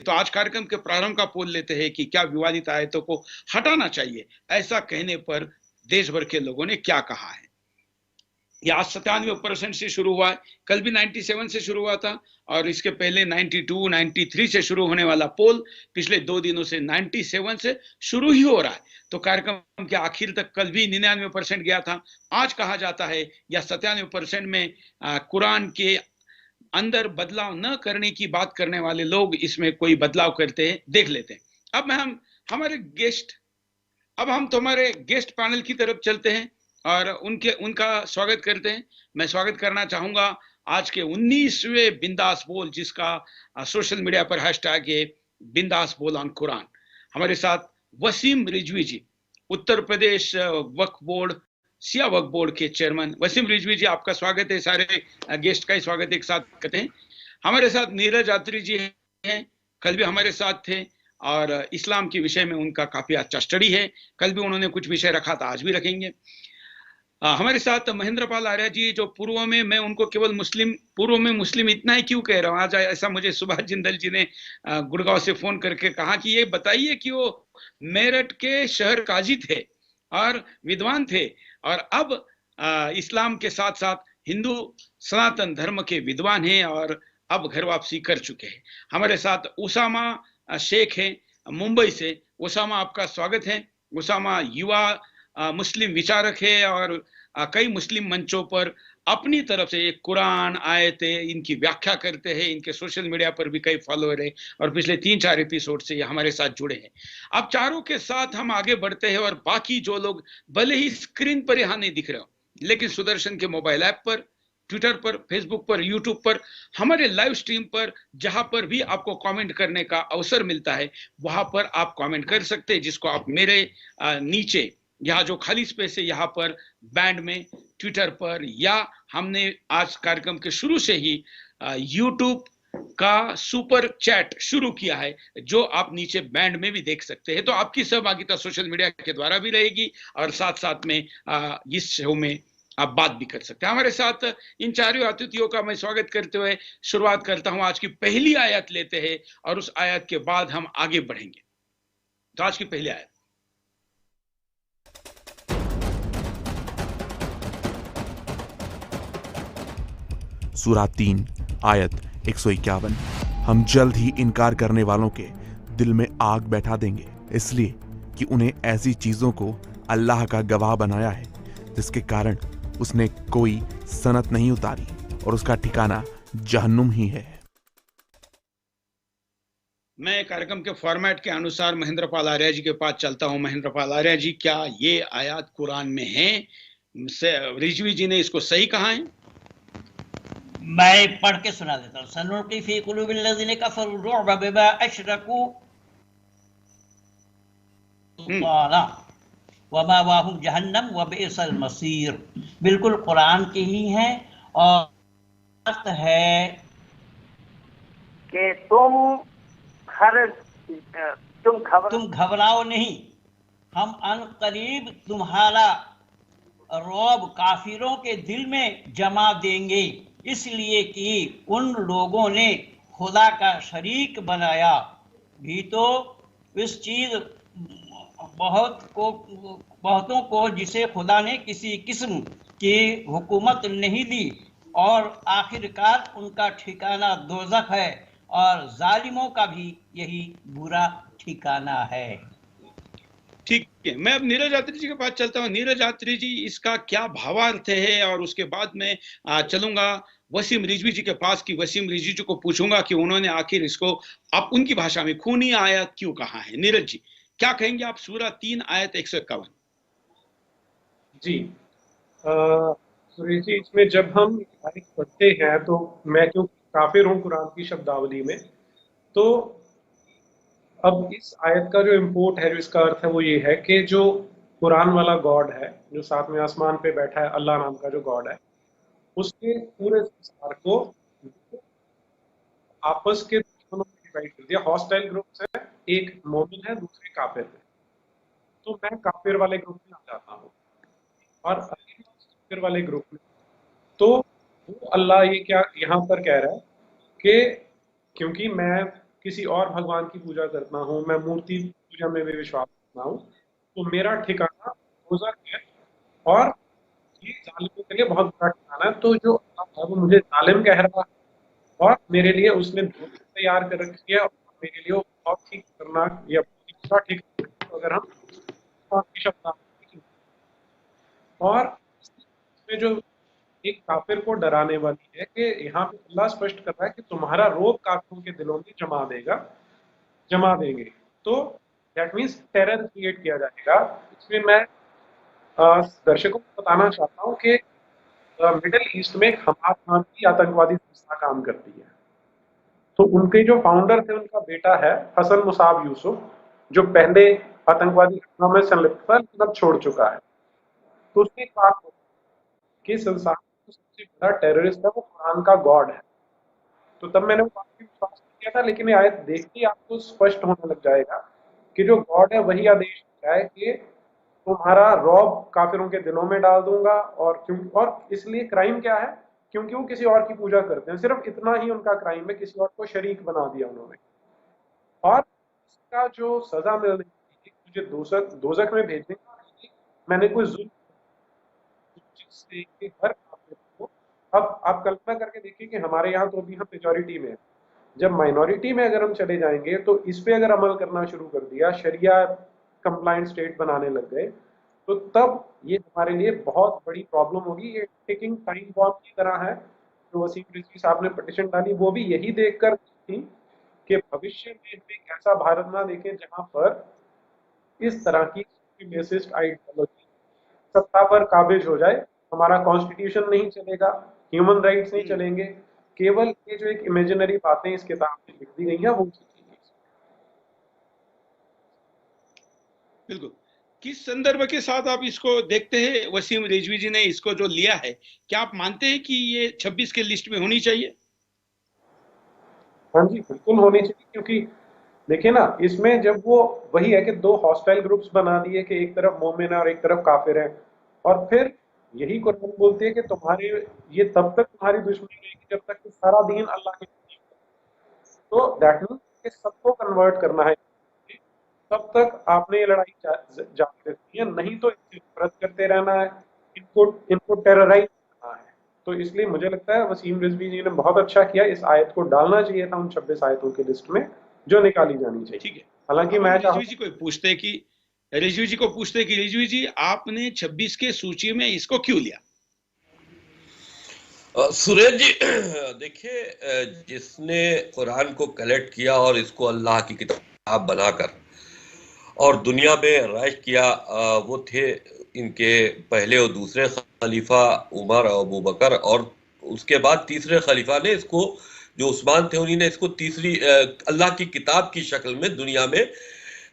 तो आज कार्यक्रम के प्रारंभ का पोल लेते हैं कि क्या विवादित आयतों को हटाना चाहिए। ऐसा कहने पर देश भर के लोगों ने क्या कहा है। यह आज 97% से शुरू हुआ है, कल भी 97 से शुरू हुआ था और इसके पहले 92, 93 से शुरू होने वाला पोल पिछले 2 दिनों से 97 से शुरू ही हो रहा है। तो कार्यक्रम के आखिर तक कल भी 99% गया था। आज कहा जाता है या 97% में कुरान के अंदर बदलाव न करने की बात करने वाले लोग इसमें कोई बदलाव करते हैं, देख लेते हैं। अब हम तुम्हारे गेस्ट पैनल की तरफ चलते हैं और उनका स्वागत करते हैं। मैं स्वागत करना चाहूंगा आज के 19वें बिंदास बोल, जिसका सोशल मीडिया पर हैशटैग है बिंदास बोल ऑन कुरान। हमारे साथ वसीम रिजवी जी, उत्तर प्रदेश वक्फ बोर्ड, सिया वक्फ बोर्ड के चेयरमैन। वसीम रिजवी जी, आपका स्वागत है। सारे गेस्ट का ही स्वागत एक साथ करते हैं। हमारे साथ नीरज यात्री जी हैं, कल भी हमारे साथ थे और इस्लाम के विषय में उनका काफी अच्छा स्टडी है। कल भी उन्होंने कुछ विषय रखा था, आज भी रखेंगे। हमारे साथ महेंद्र पाल आर्य जी, जो पूर्व में, मैं उनको केवल पूर्व में मुस्लिम इतना ही क्यों कह रहा हूँ, आज ऐसा मुझे सुभाष जिंदल जी ने गुड़गांव से फोन करके कहा कि ये बताइए कि वो मेरठ के शहर काजी थे और विद्वान थे और अब इस्लाम के साथ साथ हिंदू सनातन धर्म के विद्वान हैं और अब घर वापसी कर चुके हैं। हमारे साथ उसामा शेख हैं मुंबई से। उसामा, आपका स्वागत है। उसामा युवा मुस्लिम विचारक है और कई मुस्लिम मंचों पर अपनी तरफ से एक कुरान आयतें इनकी व्याख्या करते हैं। इनके सोशल मीडिया पर भी कई फॉलोअर है और पिछले 3-4 एपिसोड से ये हमारे साथ जुड़े हैं। अब चारों के साथ हम आगे बढ़ते हैं और बाकी जो लोग भले ही स्क्रीन पर यहां नहीं दिख रहे हो, लेकिन सुदर्शन के मोबाइल ऐप पर, ट्विटर पर, फेसबुक पर, यूट्यूब पर, हमारे लाइव स्ट्रीम पर, जहां पर भी आपको कमेंट करने का अवसर मिलता है वहां पर आप कमेंट कर सकते हैं, जिसको आप मेरे नीचे यहाँ जो खाली स्पेस है यहाँ पर बैंड में, ट्विटर पर, या हमने आज कार्यक्रम के शुरू से ही यूट्यूब का सुपर चैट शुरू किया है, जो आप नीचे बैंड में भी देख सकते हैं। तो आपकी सहभागिता सोशल मीडिया के द्वारा भी रहेगी और साथ साथ में इस शो में आप बात भी कर सकते हैं। हमारे साथ इन चारों अतिथियों का मैं स्वागत करते हुए शुरुआत करता हूं। आज की पहली आयत लेते हैं और उस आयत के बाद हम आगे बढ़ेंगे। तो आज की पहली आयत, सूरा 3 आयत 151। हम जल्द ही इनकार करने वालों के दिल में आग बैठा देंगे, इसलिए कि उन्हें ऐसी चीजों को अल्लाह का गवाह बनाया है जिसके कारण उसने कोई सनत नहीं उतारी और उसका ठिकाना जहन्नुम ही है। मैं कार्यक्रम के फॉर्मेट के अनुसार महेंद्र पाल आर्य जी के पास चलता हूं। महेंद्र पाल आर्य जी, क्या ये आयत कुरान में है? रिजवी जी ने इसको सही कहा है? मैं पढ़ के सुना देता हूँ। सनुल्की फी कुलूबिल लज़ीना कफ़रू रुअब बिमा अशरकू व मावाहुम जहन्नम व बिअसल मसीर। बिल्कुल कुरान की ही है और अर्थ है कि तुम घबराओ नहीं, हम अनकरीब तुम्हारा रौब काफिरों के दिल में जमा देंगे, इसलिए कि उन लोगों ने खुदा का शरीक बनाया भी तो इस चीज बहुतों को जिसे खुदा ने किसी किस्म की हुकूमत नहीं दी, और आखिरकार उनका ठिकाना दोज़ख है और जालिमों का भी यही बुरा ठिकाना है। ठीक है, मैं अब नीरज यात्री जी के पास चलता हूँ। नीरज यात्री जी, इसका क्या भावार्थ है? और उसके बाद में चलूंगा वसीम रिजवी जी के पास कि वसीम रिजवी जी को पूछूंगा कि उन्होंने आखिर इसको आप उनकी भाषा में खूनी आयत क्यों कहा है। नीरज जी, क्या कहेंगे आप सूरा 3 आयत 151? जी सुरेश जी, इसमें जब हम आयत पढ़ते हैं तो मैं क्यों काफिर हूँ कुरान की शब्दावली में, तो अब इस आयत का जो इम्पोर्ट है, जो इसका अर्थ है, वो ये है कि जो कुरान वाला गॉड है, जो साथ में आसमान पे बैठा है, अल्लाह नाम का जो गॉड है, उसके पूरे संसार को आपस के दुश्मनों में डिवाइड कर दिया। हॉस्टाइल ग्रुप्स है, एक मोमिन है, दूसरे काफिर है। तो मैं काफिर वाले ग्रुप में आ जाता हूँ और काफिर वाले ग्रुप में, तो वो अल्लाह ये क्या यहाँ पर कह रहा है कि क्योंकि मैं किसी और भगवान की पूजा करता हूँ, मैं मूर्ति पूजा में भी विश्वास करता हूँ, तो मेरा ठिकाना दोजख है। और ये जालिमों के लिए बहुत बुरा ठिकाना है। तो जो अल्लाह है वो मुझे जालिम कह रहा है और मेरे लिए उसने दोजख तैयार कर रखी है, और मेरे लिए वो बहुत ही खतरनाक या बहुत ही बुरा ठिकाना है। तो अगर हम की शब्दावली देखें, और इसमें जो एक काफिर को डराने वाली है कि यहाँ पे अल्लाह स्पष्ट कर रहा है कि तुम्हारा रोब काफिरों के दिलों में जमा देंगे। तो दैट मीन्स टेरर क्रिएट किया जाएगा। इसमें मैं दर्शकों को बताना चाहता हूँ कि मिडिल ईस्ट में हमास नाम की आतंकवादी संस्था काम करती है। तो उनके जो फाउंडर थे, उनका बेटा है हसन मुसाब यूसुफ, जो पहले आतंकवादी घटनाओं में संलिप्त था लेकिन अब छोड़ चुका है। तो उसने एक बात कि संसार में सबसे बड़ा टेररिस्ट है वो कुरान का गॉड है। तो तब मैंने वो बात पे विश्वास नहीं किया था, लेकिन ये आयत देखते ही आपको स्पष्ट होने लग जाएगा कि जो गॉड है वही आदेश देता है कि तुम्हारा रौब काफिरों के दिलों में डाल दूंगा। और इसलिए क्राइम क्या है? क्योंकि वो किसी और की पूजा करते हैं, सिर्फ इतना ही उनका क्राइम है, किसी और को शरीक बना दिया उन्होंने। और इसका जो सजा मिल रही है, मुझे दोजख में भेजने का, मैंने कोई जुल्म जिससे कि हर काफिर को। अब आप कल्पना करके देखिए कि हमारे यहाँ तो अभी हम मेजॉरिटी में हैं, जब माइनॉरिटी में अगर हम चले जाएंगे तो इस पे अगर अमल करना शुरू कर दिया, शरिया कंप्लायंट स्टेट बनाने लग गए, तो तब ये हमारे लिए बहुत बड़ी प्रॉब्लम होगी। ये टिकिंग टाइम बॉम्ब की तरह है। जो वसीम रिजवी साहब ने पिटीशन डाली वो भी यही देखकर थी कि भविष्य में हम एक ऐसा भारत ना देखें जहां पर इस तरह की बेसिस्ट आइडियोलॉजी सत्ता पर काबिज हो जाए। हमारा कॉन्स्टिट्यूशन नहीं चलेगा, ह्यूमन राइट्स नहीं चलेंगे, केवल ये जो एक इमेजिनरी बातें इस किताब में लिख दी गई हैं वो चलेंगी। बिल्कुल। किस संदर्भ के साथ आप इसको देखते हैं? वसीम रिजवी जी ने इसको जो लिया है, क्या आप मानते हैं कि ये 26 के लिस्ट में होनी चाहिए? हाँ जी, बिल्कुल होनी चाहिए। क्योंकि देखिए ना, इसमें जब वो वही है कि दो हॉस्टाइल ग्रुप्स बना दिए कि एक तरफ मोमिन है और एक तरफ काफिर है, और फिर यही कुरान बोलती है कि तुम्हारे ये तब तक तुम्हारी दुश्मनी रहेगी जब तक कि सारा दीन अल्लाह के नहीं। तो दैट मीन्स कि सबको कन्वर्ट करना है, तब तक आपने ये लड़ाई जारी रखनी है, नहीं तो इनसे नफरत करते रहना है, इनको टेरराइज करना है। तो इसलिए मुझे लगता है वसीम रिजवी जी ने बहुत अच्छा किया, इस आयत को डालना चाहिए था उन 26 आयतों की लिस्ट में जो निकाली जानी चाहिए। ठीक है। हालांकि मैं रिजवी जी को पूछते कि रिजवी जी आपने 26 के सूची में इसको क्यों लिया? सुरेश जी, देखिए, जिसने कुरान को कलेक्ट किया और इसको अल्लाह की किताब बनाकर और दुनिया में राइज किया, वो थे इनके पहले और दूसरे खलीफा उमर और अबू बकर, और उसके बाद तीसरे खलीफा ने इसको, जो उस्मान थे, उन्हीं ने इसको तीसरी अल्लाह की किताब की शक्ल में दुनिया में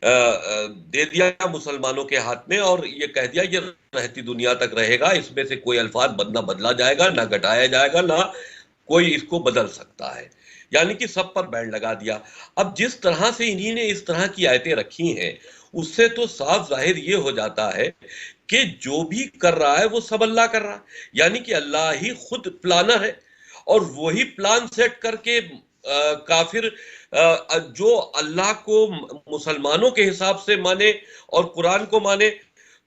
दे दिया मुसलमानों के हाथ में, और ये कह दिया ये रहती दुनिया तक रहेगा, इसमें से कोई अल्फाज ना बदला जाएगा, ना घटाया जाएगा, ना कोई इसको बदल सकता है। यानी कि सब पर बैन लगा दिया। अब जिस तरह से इन्हीं ने इस तरह की आयतें रखी हैं, उससे तो साफ जाहिर ये हो जाता है कि जो भी कर रहा है वो सब अल्लाह कर रहा है। यानी कि अल्लाह ही खुद प्लानर है, और वही प्लान सेट करके काफिर जो अल्लाह को मुसलमानों के हिसाब से माने और कुरान को माने,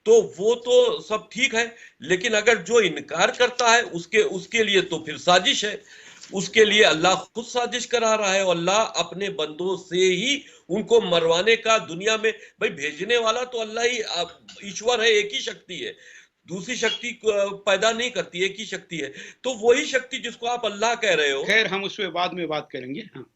तो वो तो सब ठीक है, लेकिन अगर जो इनकार करता है उसके लिए तो फिर साजिश है, उसके लिए अल्लाह खुद साजिश करा रहा है, और अल्लाह अपने बंदों से ही उनको मरवाने का दुनिया में, भाई भेजने वाला तो अल्लाह ही ईश्वर है, एक ही शक्ति है, दूसरी शक्ति पैदा नहीं करती, एक ही शक्ति है। तो वही शक्ति जिसको आप अल्लाह कह रहे हो, खैर हम उस पर बाद में बात करेंगे। हाँ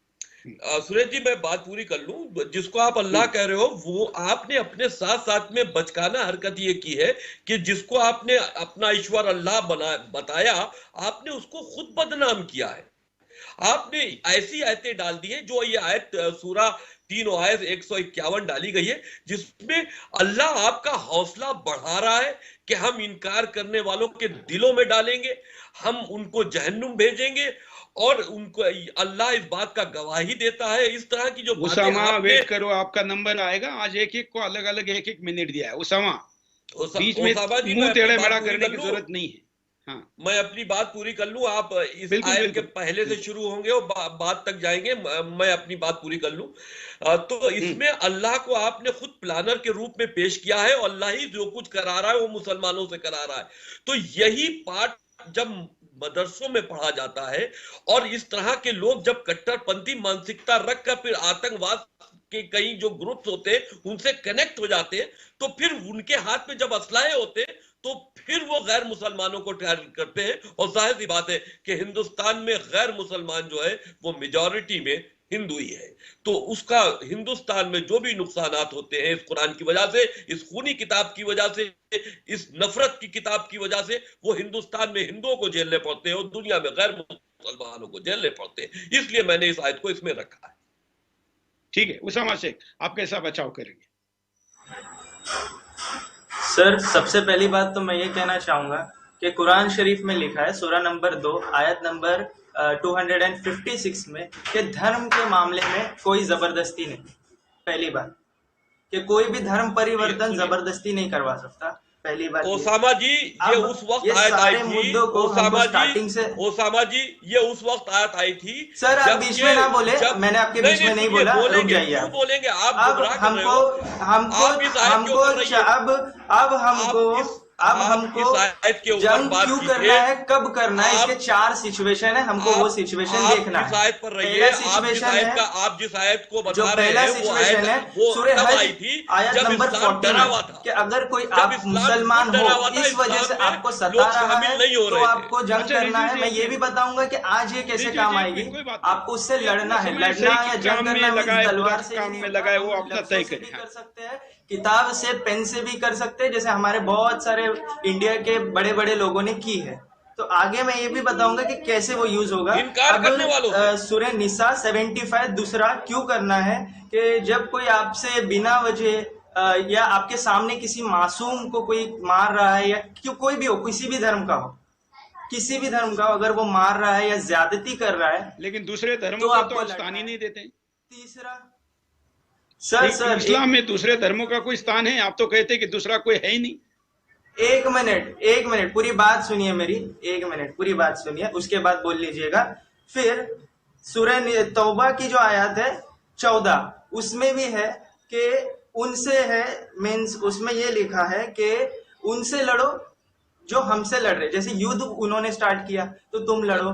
सुरेश जी, मैं बात पूरी कर लूं। जिसको आप अल्लाह कह रहे हो, वो आपने अपने साथ साथ में बचकाना हरकत ये की है कि जिसको आपने अपना ईश्वर अल्लाह बताया, आपने उसको खुद बदनाम किया है। आपने ऐसी आयतें डाल दी है, जो ये आयत सूरा 3 आयत 151 डाली गई है, जिसमें अल्लाह आपका हौसला बढ़ा रहा है कि हम इनकार करने वालों के दिलों में डालेंगे, हम उनको जहन्नुम भेजेंगे, और उनको अल्लाह इस बात का गवाही देता है। इस तरह की जो उसामा, वेट करो, आपका नंबर आएगा। आज एक एक को अलग अलग एक एक मिनट दिया है। उसामा, बीच में मुंह टेढ़े मेढ़ा करने की जरूरत नहीं है। हाँ मैं अपनी बात पूरी कर लूं, आप इस बिल्कुल आयत के बिल्कुल। पहले से शुरू होंगे और बात तक जाएंगे, मैं अपनी बात पूरी कर लूं। तो इसमें अल्लाह को आपने खुद प्लानर के रूप में पेश किया है और अल्लाह ही जो कुछ करा रहा है वो मुसलमानों से करा रहा है। तो यही पाठ जब मदरसों में पढ़ा जाता है और इस तरह के लोग जब कट्टरपंथी मानसिकता रखकर फिर आतंकवाद के कई जो ग्रुप्स होते हैं उनसे कनेक्ट हो जाते हैं, तो फिर उनके हाथ में जब असलाहे होते हैं तो फिर वो गैर मुसलमानों को टारगेट करते हैं। और जाहिर सी बात है कि हिंदुस्तान में गैर मुसलमान जो है वो मेजॉरिटी में हिंदू ही है। तो उसका हिंदुस्तान में जो भी नुकसानात होते हैं इस कुरान की वजह से, इस खूनी किताब की वजह से, इस नफरत की किताब की वजह से, वो हिंदुस्तान में हिंदुओं को झेलने पड़ते हैं और दुनिया में गैर मुसलमानों को झेलने पड़ते हैं। इसलिए मैंने इस आयत को इसमें रखा है। ठीक है, उसामा शेख आप कैसा बचाव करेंगे? सर, सबसे पहली बात तो मैं ये कहना चाहूंगा कि कुरान शरीफ में लिखा है सूरा नंबर 2 आयत नंबर 256 में कि धर्म के मामले में कोई जबरदस्ती नहीं। पहली बात कि कोई भी धर्म परिवर्तन जबरदस्ती नहीं करवा सकता। पहली बात ओसामा जी, ये उस वक्त आयत आई थी, ओसामा जी ये उस वक्त आयत आई थी। सर आप बीच में ना बोले, मैंने आपके बीच में नहीं बोला, रुक जाइए। क्यों बोलेंगे आप? अब हमको जंग क्यों करना है, कब करना है, इसके 4 सिचुएशन है, हमको वो सिचुएशन देखना है। आयत पर रहिए, आप जिस आयत को बता रहे हैं वो आयत सूरह हज आयत नंबर 14 कि अगर कोई आप मुसलमान हो इस वजह से आपको सता रहा है तो आपको जंग करना है। मैं ये भी बताऊंगा कि आज ये कैसे काम आएगी, आपको उससे लड़ना है, लड़ना या जंग करना, तलवार से वो अपना तय करें। कर सकते हैं, किताब से, पेन से भी कर सकते हैं, जैसे हमारे बहुत सारे इंडिया के बड़े बड़े लोगों ने की है। तो आगे मैं ये भी बताऊंगा कि कैसे वो यूज होगा। सूरह निसा 75 दूसरा क्यों करना है कि जब कोई आपसे बिना वजह या आपके सामने किसी मासूम को कोई मार रहा है या क्यों कोई भी हो, किसी भी धर्म का हो, किसी भी धर्म का, अगर वो मार रहा है या ज्यादती कर रहा है, लेकिन दूसरे धर्मों को तो स्थान ही नहीं देते। तीसरा सर इस्लाम में दूसरे धर्मों का कोई स्थान है? आप तो कहते कि दूसरा कोई है ही नहीं। एक मिनट पूरी बात सुनिए मेरी, 1 मिनट पूरी बात सुनिए, उसके बाद बोल लीजिएगा। फिर सूरह तौबा की जो आयत है 14 उसमें भी है कि उनसे है, मीन्स उसमें ये लिखा है कि उनसे लड़ो जो हमसे लड़ रहे, जैसे युद्ध उन्होंने स्टार्ट किया तो तुम लड़ो।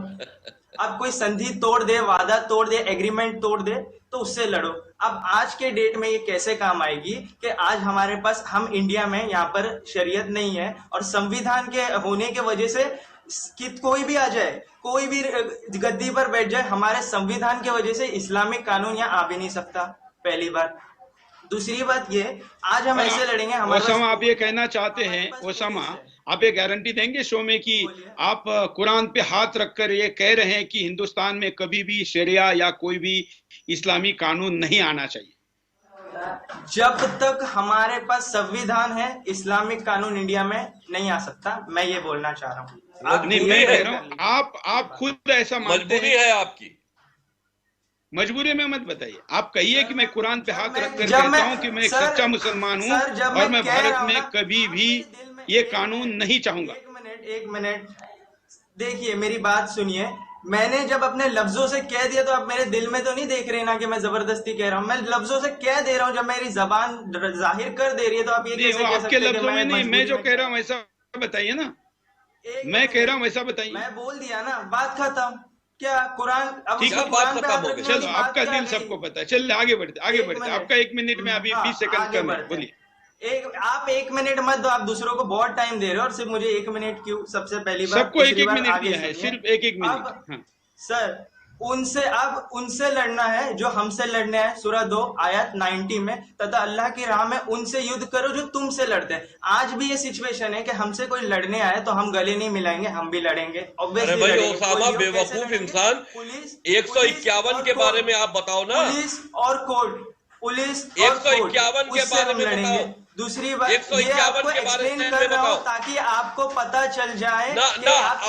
अब कोई संधि तोड़ दे, वादा तोड़ दे, एग्रीमेंट तोड़ दे तो उससे लड़ो। अब आज के डेट में ये कैसे काम आएगी कि आज हमारे पास, हम इंडिया में यहाँ पर शरीयत नहीं है और संविधान के होने के वजह से कि कोई भी आ जाए, कोई भी गद्दी पर बैठ जाए, हमारे संविधान की वजह से इस्लामिक कानून यहाँ आ भी नहीं सकता। पहली बात। दूसरी बात ये, आज हम ऐसे लड़ेंगे, ओसामा आप ये कहना चाहते हैं, ओसामा आप ये गारंटी देंगे शो में कि आप कुरान पे हाथ रखकर ये कह रहे हैं कि हिंदुस्तान में कभी भी शरिया या कोई भी इस्लामी कानून नहीं आना चाहिए? जब तक हमारे पास संविधान है इस्लामिक कानून इंडिया में नहीं आ सकता, मैं ये बोलना चाह रहा हूँ। मैं कह रहा हूँ आप खुद ऐसा मानते हैं? है आपकी मजबूरी में मत बताइए, आप कहिए कि मैं कुरान पे हाथ रखकर कहता हूँ कि मैं एक सच्चा मुसलमान हूँ और मैं भारत में कभी भी ये कानून नहीं चाहूंगा। एक मिनट देखिए, मेरी बात सुनिए। मैंने जब अपने लफ्जों से कह दिया तो आप मेरे दिल में तो नहीं देख रहे ना कि मैं जबरदस्ती कह रहा हूँ। मैं लफ्जों से कह दे रहा हूँ, जब मेरी जबान जाहिर कर दे रही है तो आप ये कैसे कह सकते हैं? लफ्जों में नहीं, मैं जो कह रहा हूँ वैसा बताइए ना। मैं कह रहा हूँ वैसा बताइए। मैं बोल दिया ना, बात खत्म। क्या कुरान? अब ठीक है, बात खत्म हो गई। चलो, आपका दिल सबको पता है। चलिए आगे बढ़ते। आपका 1 मिनट में अभी 20 सेकंड कम है, बोलिए। आप 1 मिनट मत दो, आप दूसरों को बहुत टाइम दे रहे हो और सिर्फ मुझे 1 मिनट क्यों? सबसे पहली बात, सबको 1-1 मिनट दिया है, सिर्फ 1-1 मिनट। हाँ। सर उनसे लड़ना है जो हमसे लड़ने हैं। सूरह 2 आयत 90 में, तथा अल्लाह की राह में उनसे युद्ध करो जो तुमसे लड़ते हैं। आज भी ये सिचुएशन है कि हमसे कोई लड़ने आए तो हम गले नहीं मिलाएंगे, हम भी लड़ेंगे। अरे भाई ओसामा बेवकूफ इंसान, 151 के बारे में आप बताओ ना। पुलिस और कोर्ट, पुलिस 151 के बारे में बताओ। दूसरी बात, 151 के बारे में कर रहा हूं ताकि आपको पता चल जाए ना,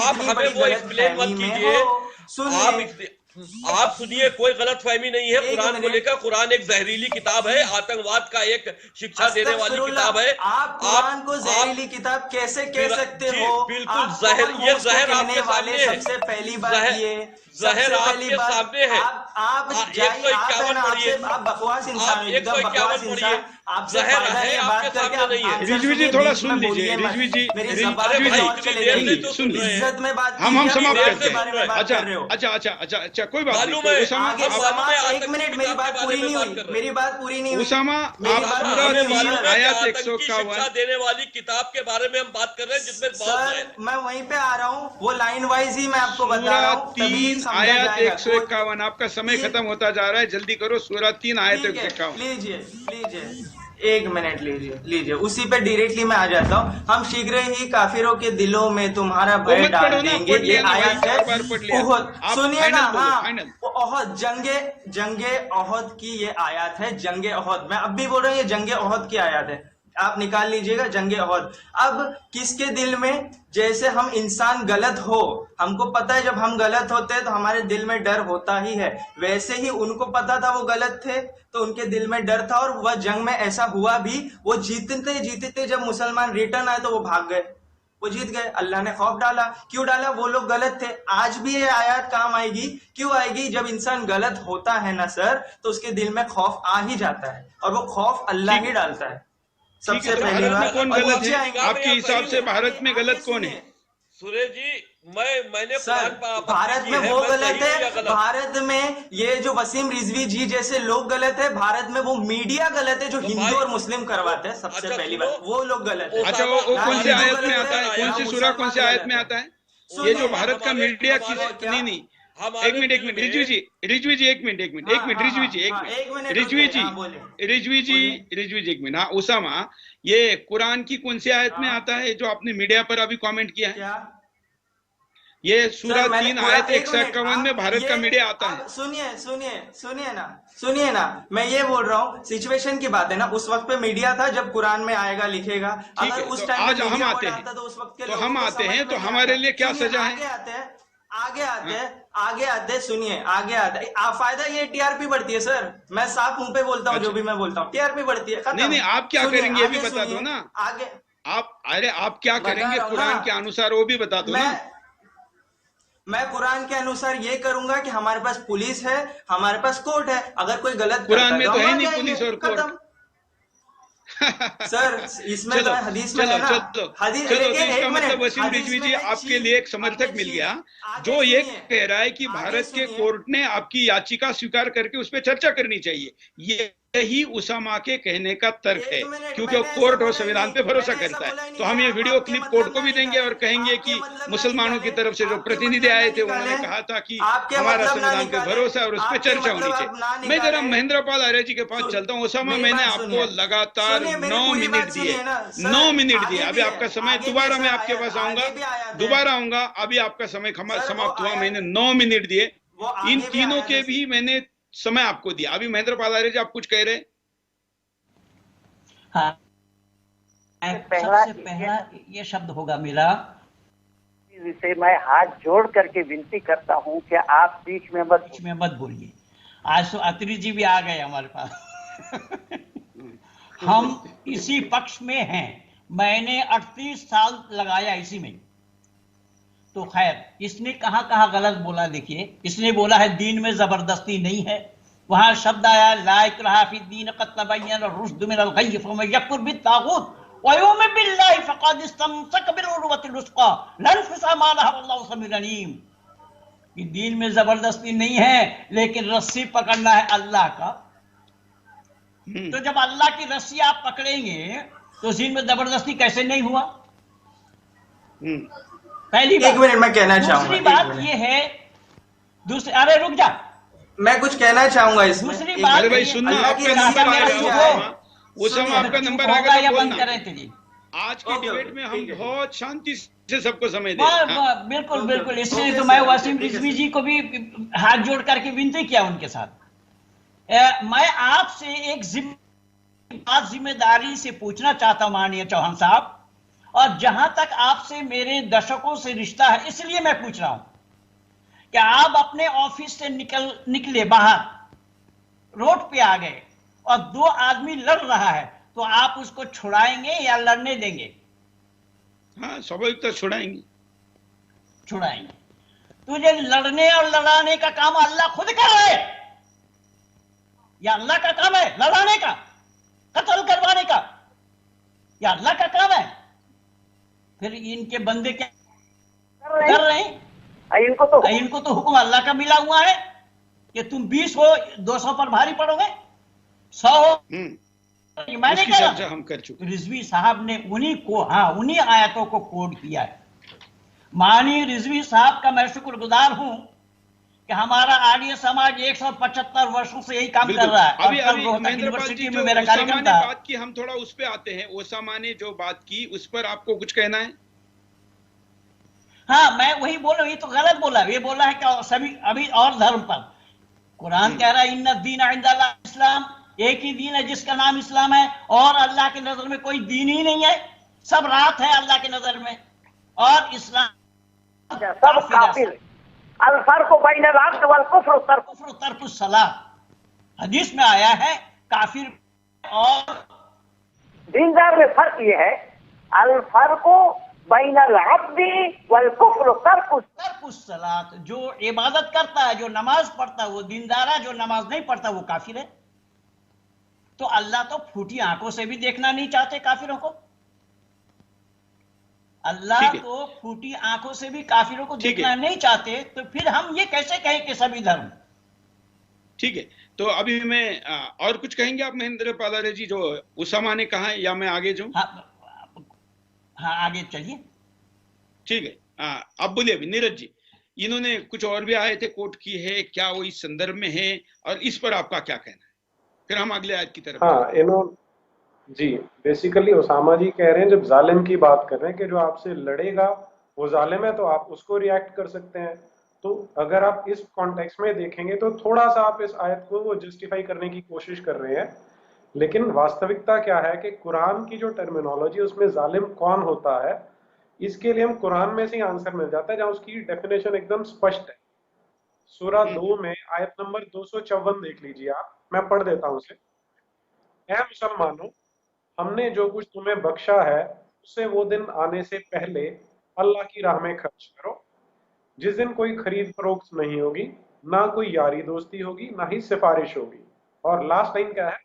आप हमें वो एक्सप्लेन मत कीजिए। आप सुनिए, कोई गलतफहमी नहीं है कुरान को लेकर। कुरान एक जहरीली किताब है, आतंकवाद का एक शिक्षा देने वाली किताब है। आप कुरान को जहरीली किताब कैसे कह सकते हो? बिल्कुल जहर, ये जहर आपके सामने है। सबसे पहली बात ये, जहर आपके सामने है। आप 151 पढ़िए, आप बकवास इंसान हो, एकदम 151 बकवास पढ़िए। इंसान। आपसे जहर फायदा है, नहीं आपके बात करके। सामने नहीं है। रिजवी जी थोड़ा सुन लीजिए, रिजवी जी, मेरी रिजवी जबान जी, पे और चले जाएगी। सुन लीजिए, इज्जत में बात हम कीजिए, समाप्त आप करते के बारे में बात अच्छा कर रहे हो। अच्छा अच्छा अच्छा अच्छा, कोई बात मालूम नहीं। है, उसामा आगे आप- समाप्त, एक मिनट, मेरी बात पूरी नहीं हुई, मेरी बात पूरी नहीं हुई। उसामा मेरी आप बात पूरा पूरी नहीं 3 हुई। आयत आतंकी शिक्षा 151 देने वाली किताब के बारे में हम बात कर रहे हैं, जिसमें बहुत सर, मैं वहीं पे आ रहा हूँ, वो लाइन वाइज ही मैं आपको बता सूरा रहा हूँ, तभी 3 समझा आयत जाएगा। 151। आपका समय ये- खत्म होता जा रहा है, जल्दी करो। सूरा 3 आयत ठीक है, 151। लीजिए लीजिए, एक मिनट लीजिए, उसी पे डायरेक्टली मैं आ जाता हूँ। हम शीघ्र ही काफिरों के दिलों में तुम्हारा भय मत डाल पढ़ो ना, देंगे। पढ़ ये लिया ना भाई, आयत है 4 बार पढ़ लिया। ओहद। आप सुनिए फाइनल ना, बोलो, हाँ, फाइनल। वो ओहद, जंगे ओहद की ये आयत है। जंगे ओहद, मैं अब भी बोल रहा हूँ, ये जंगे ओहद की आयत है। आप निकाल लीजिएगा, जंगे ओहद। अब किसके दिल में, जैसे हम इंसान गलत हो, हमको पता है जब हम गलत होते हैं तो हमारे दिल में डर होता ही है, वैसे ही उनको पता था वो गलत थे तो उनके दिल में डर था। और वह जंग में ऐसा हुआ भी, वो जीतते जीतते जब मुसलमान रिटर्न आए तो वो भाग गए, वो जीत गए। अल्लाह ने खौफ डाला। क्यों डाला? वो लोग गलत थे। आज भी ये आयत काम आएगी। क्यों आएगी? जब इंसान गलत होता है ना सर, तो उसके दिल में खौफ आ ही जाता है, और वो खौफ अल्लाह ही डालता है सबसे तो पहली भारत में बात। कौन और गलत नीचे है आएंगे। आपके हिसाब से? भारत में गलत कौन है? सुरेश जी, मैंने सर, भारत में वो गलत है, भारत में ये जो वसीम रिजवी जी जैसे लोग गलत है, भारत में वो मीडिया गलत है जो हिंदू और मुस्लिम करवाते हैं। सबसे पहली बात, वो लोग गलत है। अच्छा, वो कौन सी आयत में आता है? कौन सी सूरा, कौन सी आयत में आता है? ये जो भारत का मीडिया की, नहीं, एक मिनट रिजवी जी, एक मिनट रिजवी जी, एक मिनट। हाँ उसामा, ये कुरान की कौन सी आयत में आता है जो आपने मीडिया पर अभी कमेंट किया है? ये सूरा 3 आयत 151 में भारत का मीडिया आता है। सुनिए ना, मैं ये बोल रहा हूँ, सिचुएशन की बात है ना। उस वक्त पे मीडिया था जब कुरान में आएगा लिखेगा। अगर उस टाइम आज हम आते हैं, तो उस वक्त के तो हम आते हैं, तो हमारे लिए क्या सजा है? आगे आते हैं, सुनिए, आगे आते हैं। फायदा ये टीआरपी बढ़ती है सर, मैं साफ मुंह पे बोलता हूँ। जो भी मैं बोलता हूँ, टीआरपी बढ़ती है। नहीं, आप क्या करेंगे ये भी बता दो ना। आगे आप क्या करेंगे कुरान के अनुसार, वो भी बता दो ना। मैं कुरान के अनुसार ये करूंगा कि हमारे पास पुलिस है, हमारे पास कोर्ट है। अगर कोई गलत कुरान में तो है नहीं पुलिस और कोर्ट। सर, इसमें तो हदीस में है ना। हदीस, चलो, तो इसका मतलब वसीम रिजवी जी आपके लिए एक समर्थक मिल गया जो ये कह रहा है कि भारत के कोर्ट ने आपकी याचिका स्वीकार करके उस पर चर्चा करनी चाहिए। यही उसामा के कहने का तर्क है, क्योंकि कोर्ट और संविधान पे भरोसा करता है। तो हम ये वीडियो क्लिप कोर्ट को भी देंगे और कहेंगे कि मुसलमानों की तरफ से जो प्रतिनिधि आए थे उन्होंने कहा था कि हमारा संविधान पे भरोसा है और उस पर चर्चा होनी चाहिए। मैं जरा महेंद्र पाल आर्य जी के पास चलता हूँ। उसामा, मैंने आपको लगातार 9 मिनट दिए, 9 मिनट दिए। अभी आपका समय, दोबारा मैं आपके पास आऊंगा, दोबारा आऊंगा। अभी आपका समय समाप्त हुआ, मैंने 9 मिनट दिए। इन तीनों के भी मैंने समय आपको दिया। अभी महेंद्र पाल आर्य जी आप कुछ कह रहे? हाँ, सबसे पहला ये शब्द होगा मेरा, जिसे मैं हाथ जोड़ करके विनती करता हूं कि आप बीच में मत बोलिए। आज तो अत्री जी भी आ गए हमारे पास। हम इसी पक्ष में हैं। मैंने 38 साल लगाया इसी में। तो खैर, इसने कहाँ गलत बोला? देखिए, इसने बोला है दीन में जबरदस्ती नहीं है। वहां शब्द आया ला इक्राहा फी दीन क़द तबय्यन रुश्द मिनल ग़य्य फमन यकफुर बित्ताग़ूत व यु'मिन बिल्लाहि फ़क़द इस्तमसक बिल उर्वतिल वुस्क़ा ला इंफ़िसामा लहा वल्लाहु समीउन अलीम। कि दीन में जबरदस्ती नहीं है, लेकिन रस्सी पकड़ना है अल्लाह का। तो जब अल्लाह की रस्सी आप पकड़ेंगे तो दीन में जबरदस्ती कैसे नहीं हुआ? पहली बात। एक मिनट मैं कहना चाहूंगा। दूसरी बात ये है, अरे रुक जा, मैं कुछ कहना चाहूंगा इसमें। दूसरी बात, अरे भाई सुनना, आपका नंबर आएगा, उसामा आपका नंबर आएगा तो बोलना। आज की डिबेट में हम बहुत शांति से सबको समय दें। बिल्कुल, इसलिए तो मैं वसीम रिजवी जी को भी हाथ जोड़ करके विनती किया उनके साथ। मैं आपसे एक जिम्मेदारी से पूछना चाहता हूं माननीय चौहान साहब, और जहां तक आपसे मेरे दशकों से रिश्ता है, इसलिए मैं पूछ रहा हूं कि आप अपने ऑफिस से निकले बाहर, रोड पे आ गए और दो आदमी लड़ रहा है, तो आप उसको छुड़ाएंगे या लड़ने देंगे? हाँ, स्वाभाविक तो छुड़ाएंगे। तुझे लड़ने और लड़ाने का काम अल्लाह खुद कर रहा है, या अल्लाह का काम है लड़ाने का, कत्ल करवाने का? या अल्लाह का काम है? फिर इनके बंदे क्या कर रहे हैं? इनको तो हुक्म अल्लाह का मिला हुआ है कि तुम 20 हो 200 पर भारी पड़ोगे, 100 हो। मैंने कहा हम कर चुके। रिजवी साहब ने उन्हीं आयतों को कोड किया है। माननीय रिजवी साहब का मैं शुक्रगुजार हूं कि हमारा आर्य समाज 175 वर्षों से यही काम कर रहा है। अभी यूनिवर्सिटी में मेरा कार्यक्रम था। बात की, हम थोड़ा उस पे आते हैं। ओसामा ने जो बात की उस पर आपको कुछ कहना है? हाँ, मैं वही बोल रहा हूँ, ये तो गलत बोला। ये बोला है कि सभी अभी और धर्म पर, कुरान कह रहा है इन्ना दीन इंदल्लाह इस्लाम, एक ही दीन है जिसका नाम इस्लाम है, और अल्लाह की नजर में कोई दीन ही नहीं है, सब रात है अल्लाह की नजर में, और इस्लाम सब काफिर। अल फर्क़ु बैनल अब्द वल कुफ्र तर्कुस सलाह, हदीस में आया है काफिर और दीनदार में फर्क ये है, अल फर्क़ु बैनल अब्दी वल कुफ्र तर्कुस सलात, जो इबादत करता है, जो नमाज पढ़ता है वो दीनदार है, जो नमाज नहीं पढ़ता वो काफिर है। तो अल्लाह तो फूटी आंखों से भी देखना नहीं चाहते काफिरों को। अल्लाह तो फूटी आंखों से भी काफिरों को देखना नहीं चाहते, तो फिर हम ये कैसे कहें कि सभी धर्म? ठीक है, तो अभी मैं और कुछ कहेंगे आप महेंद्र पालारे जी, जो उसामा ने कहा है, या मैं आगे जाऊं? हाँ, आगे चलिए। ठीक है, अब बोलिए अभी नीरज जी, इन्होंने कुछ और भी आए थे कोट की है, क्या वो इस संदर्भ में है, और इस पर आपका क्या कहना है? फिर हम अगले आयत की तरफ। हाँ, जी, बेसिकली उसामा जी कह रहे हैं, जब जालिम की बात कर रहे हैं कि जो आपसे लड़ेगा वो जालिम है, तो आप उसको रिएक्ट कर सकते हैं। तो अगर आप इस कॉन्टेक्स्ट में देखेंगे तो थोड़ा सा आप इस आयत को जस्टिफाई करने की कोशिश कर रहे हैं, लेकिन वास्तविकता क्या है कि कुरान की जो टर्मिनोलॉजी उसमें जालिम कौन होता है, इसके लिए हम कुरान में से ही आंसर मिल जाता है, जहां उसकी डेफिनेशन एकदम स्पष्ट है। सूरा 2 में आयत नंबर 254 देख लीजिए आप, मैं पढ़ देता हूं उसे। ऐ मुसलमानों, हमने जो कुछ तुम्हें बख्शा है उसे वो दिन आने से पहले अल्लाह की राह में खर्च करो, जिस दिन कोई खरीद फरोख्त नहीं होगी, ना कोई यारी दोस्ती होगी, ना ही सिफारिश होगी। और लास्ट लाइन क्या है?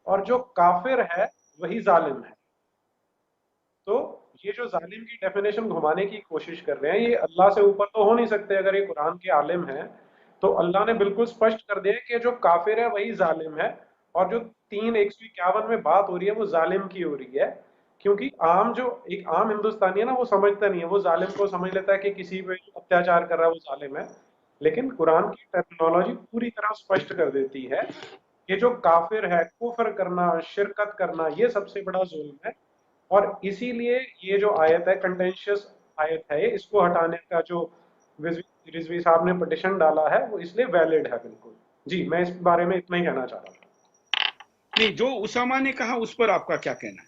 और जो काफिर है वही जालिम है। तो ये जो जालिम की डेफिनेशन घुमाने की कोशिश कर रहे हैं, ये अल्लाह से ऊपर तो हो नहीं सकते। अगर ये कुरान के आलिम हैं तो अल्लाह ने बिल्कुल स्पष्ट कर दिया कि जो काफिर है वही जालिम है, और जो 3:151 में बात हो रही है वो जालिम की हो रही है। क्योंकि एक आम हिंदुस्तानी है ना, वो समझता नहीं है, वो जालिम को समझ लेता है कि किसी पे अत्याचार कर रहा है वो जालिम है। लेकिन कुरान की टर्मिनोलॉजी पूरी तरह स्पष्ट कर देती है कि जो काफिर है, कुफर करना, शिरकत करना, ये सबसे बड़ा जुल्म है। और इसीलिए ये जो आयत है, कंटेंशियस आयत है, इसको हटाने का जो रिजवी साहब ने पिटीशन डाला है वो इसलिए वैलिड है बिल्कुल। जी, मैं इस बारे में इतना ही कहना चाह रहा था। नहीं, जो उसामा ने कहा उस पर आपका क्या कहना है?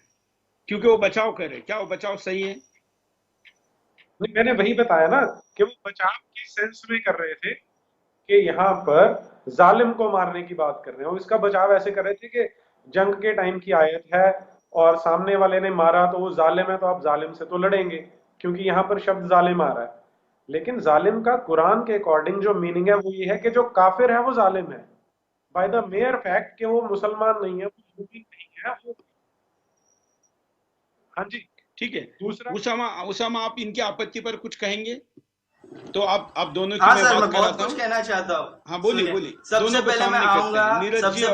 क्योंकि वो बचाव कर रहे, क्या वो बचाव सही है? नहीं, मैंने वही बताया ना कि वो बचाव की सेंस में कर रहे थे कि यहाँ पर जालिम को मारने की बात कर रहे हैं। इसका बचाव ऐसे कर रहे थे कि जंग के टाइम की आयत है और सामने वाले ने मारा तो वो जालिम है, तो आप जालिम से तो लड़ेंगे, क्योंकि यहाँ पर शब्द जालिम आ रहा है। लेकिन जालिम का कुरान के अकॉर्डिंग जो मीनिंग है वो ये है कि जो काफिर है वो जालिम है, बाय द मेयर फैक्ट कि वो मुसलमान नहीं है, वो मुस्लिम नहीं है वो। हाँ जी, ठीक है। दूसरा, उसामा आप इनकी आपत्ति पर कुछ कहेंगे? तो आप दोनों की हाँ मैं सर, बात मैं बहुत कराता कुछ कहना चाहता हूँ। हाँ, बोलिए। सबसे पहले मैं आऊंगा, सबसे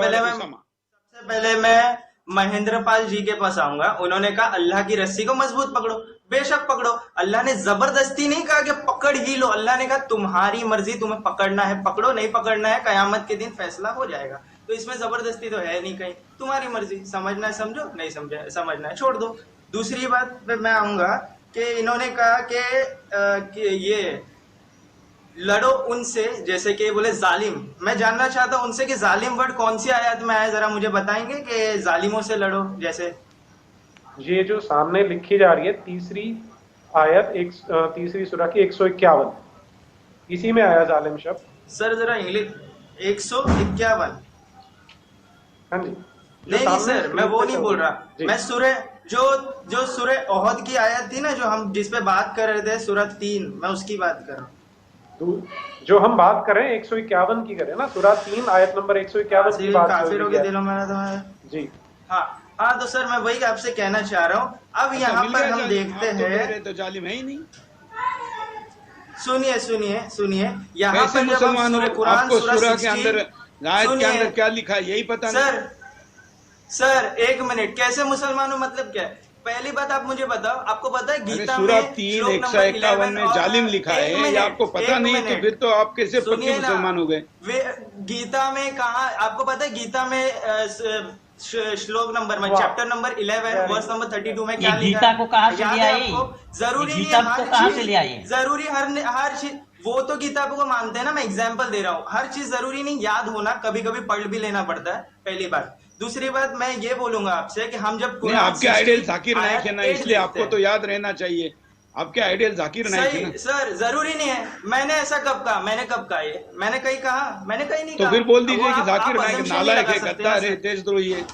पहले मैं महेंद्र पाल जी के पास आऊंगा। उन्होंने कहा अल्लाह की रस्सी को मजबूत पकड़ो। बेशक पकड़ो, अल्लाह ने जबरदस्ती नहीं कहा कि पकड़ ही लो। अल्लाह ने कहा तुम्हारी मर्जी, तुम्हें पकड़ना है पकड़ो, नहीं पकड़ना है कयामत के दिन फैसला हो जाएगा। तो इसमें जबरदस्ती तो है नहीं कहीं, तुम्हारी मर्जी, समझना है समझो, नहीं समझना है छोड़ दो। दूसरी बात पे मैं आऊंगा कि इन्होंने कहा कि ये लड़ो उनसे, जैसे कि बोले जालिम। मैं जानना चाहता हूं उनसे कि जालिम वर्ड कौन सी आयत में आया, जरा मुझे बताएंगे कि जालिमों से लड़ो। जैसे ये जो सामने लिखी जा रही है तीसरी आयत, तीसरी सूरा की 151, इसी में आया जालिम शब्द। सर जरा इंग्लिश 151। हाँ जी, नहीं सर, मैं वो नहीं बोल रहा, मैं सूरह जो सूरह ओहद की आयत थी ना, जो हम जिस पे बात कर रहे थे, सूरह 3, मैं उसकी बात कर रहा हूँ। जो हम बात कर रहे हैं 151 की करें ना, सूरह 3 आयत नंबर 151 की बात काफिरों के दिलों में जी। हाँ, तो सर मैं वही आपसे कहना चाह रहा हूँ। अब यहाँ पर हम देखते हैं, तो जालिम है ही नहीं। सुनिए यहाँ पर मुसलमानों आपको सूरह के अंदर आयत के अंदर क्या लिखा है यही पता नहीं। सर एक मिनट, कैसे मुसलमानों मतलब क्या है? पहली बात आप मुझे बताओ, आपको पता है गीता में सूरह 3 151 में जालिम लिखा है, ये आपको पता नहीं तो फिर तो आप कैसे पक्के मुसलमान हो गए? गीता में कहा आपको पता है? गीता में श्लोक नंबर में चैप्टर नंबर 11 वर्स नंबर 32 में क्या लिखा है? गीता को कहाँ से ले आई? जरूरी नहीं है, जरूरी हर चीज, वो तो गीता को मानते हैं ना, मैं एग्जांपल दे रहा हूँ। हर चीज जरूरी नहीं याद होना, कभी कभी पढ़ भी लेना पड़ता है, पहली बात। दूसरी बात मैं ये बोलूंगा आपसे कि हम जब आपके आइडियल जाकिर नाइक है ना, इसलिए आपको तो याद रहना चाहिए। आपके आइडियल जाकिर नाइक है ना। सर जरूरी नहीं है, मैंने ऐसा कब कहा? मैंने कब कहा? ये मैंने कहीं कहा? मैंने कहीं नहीं कहा। तो फिर बोल दीजिए कि जाकिर नाइक नालायक है, गद्दार है, देशद्रोही है,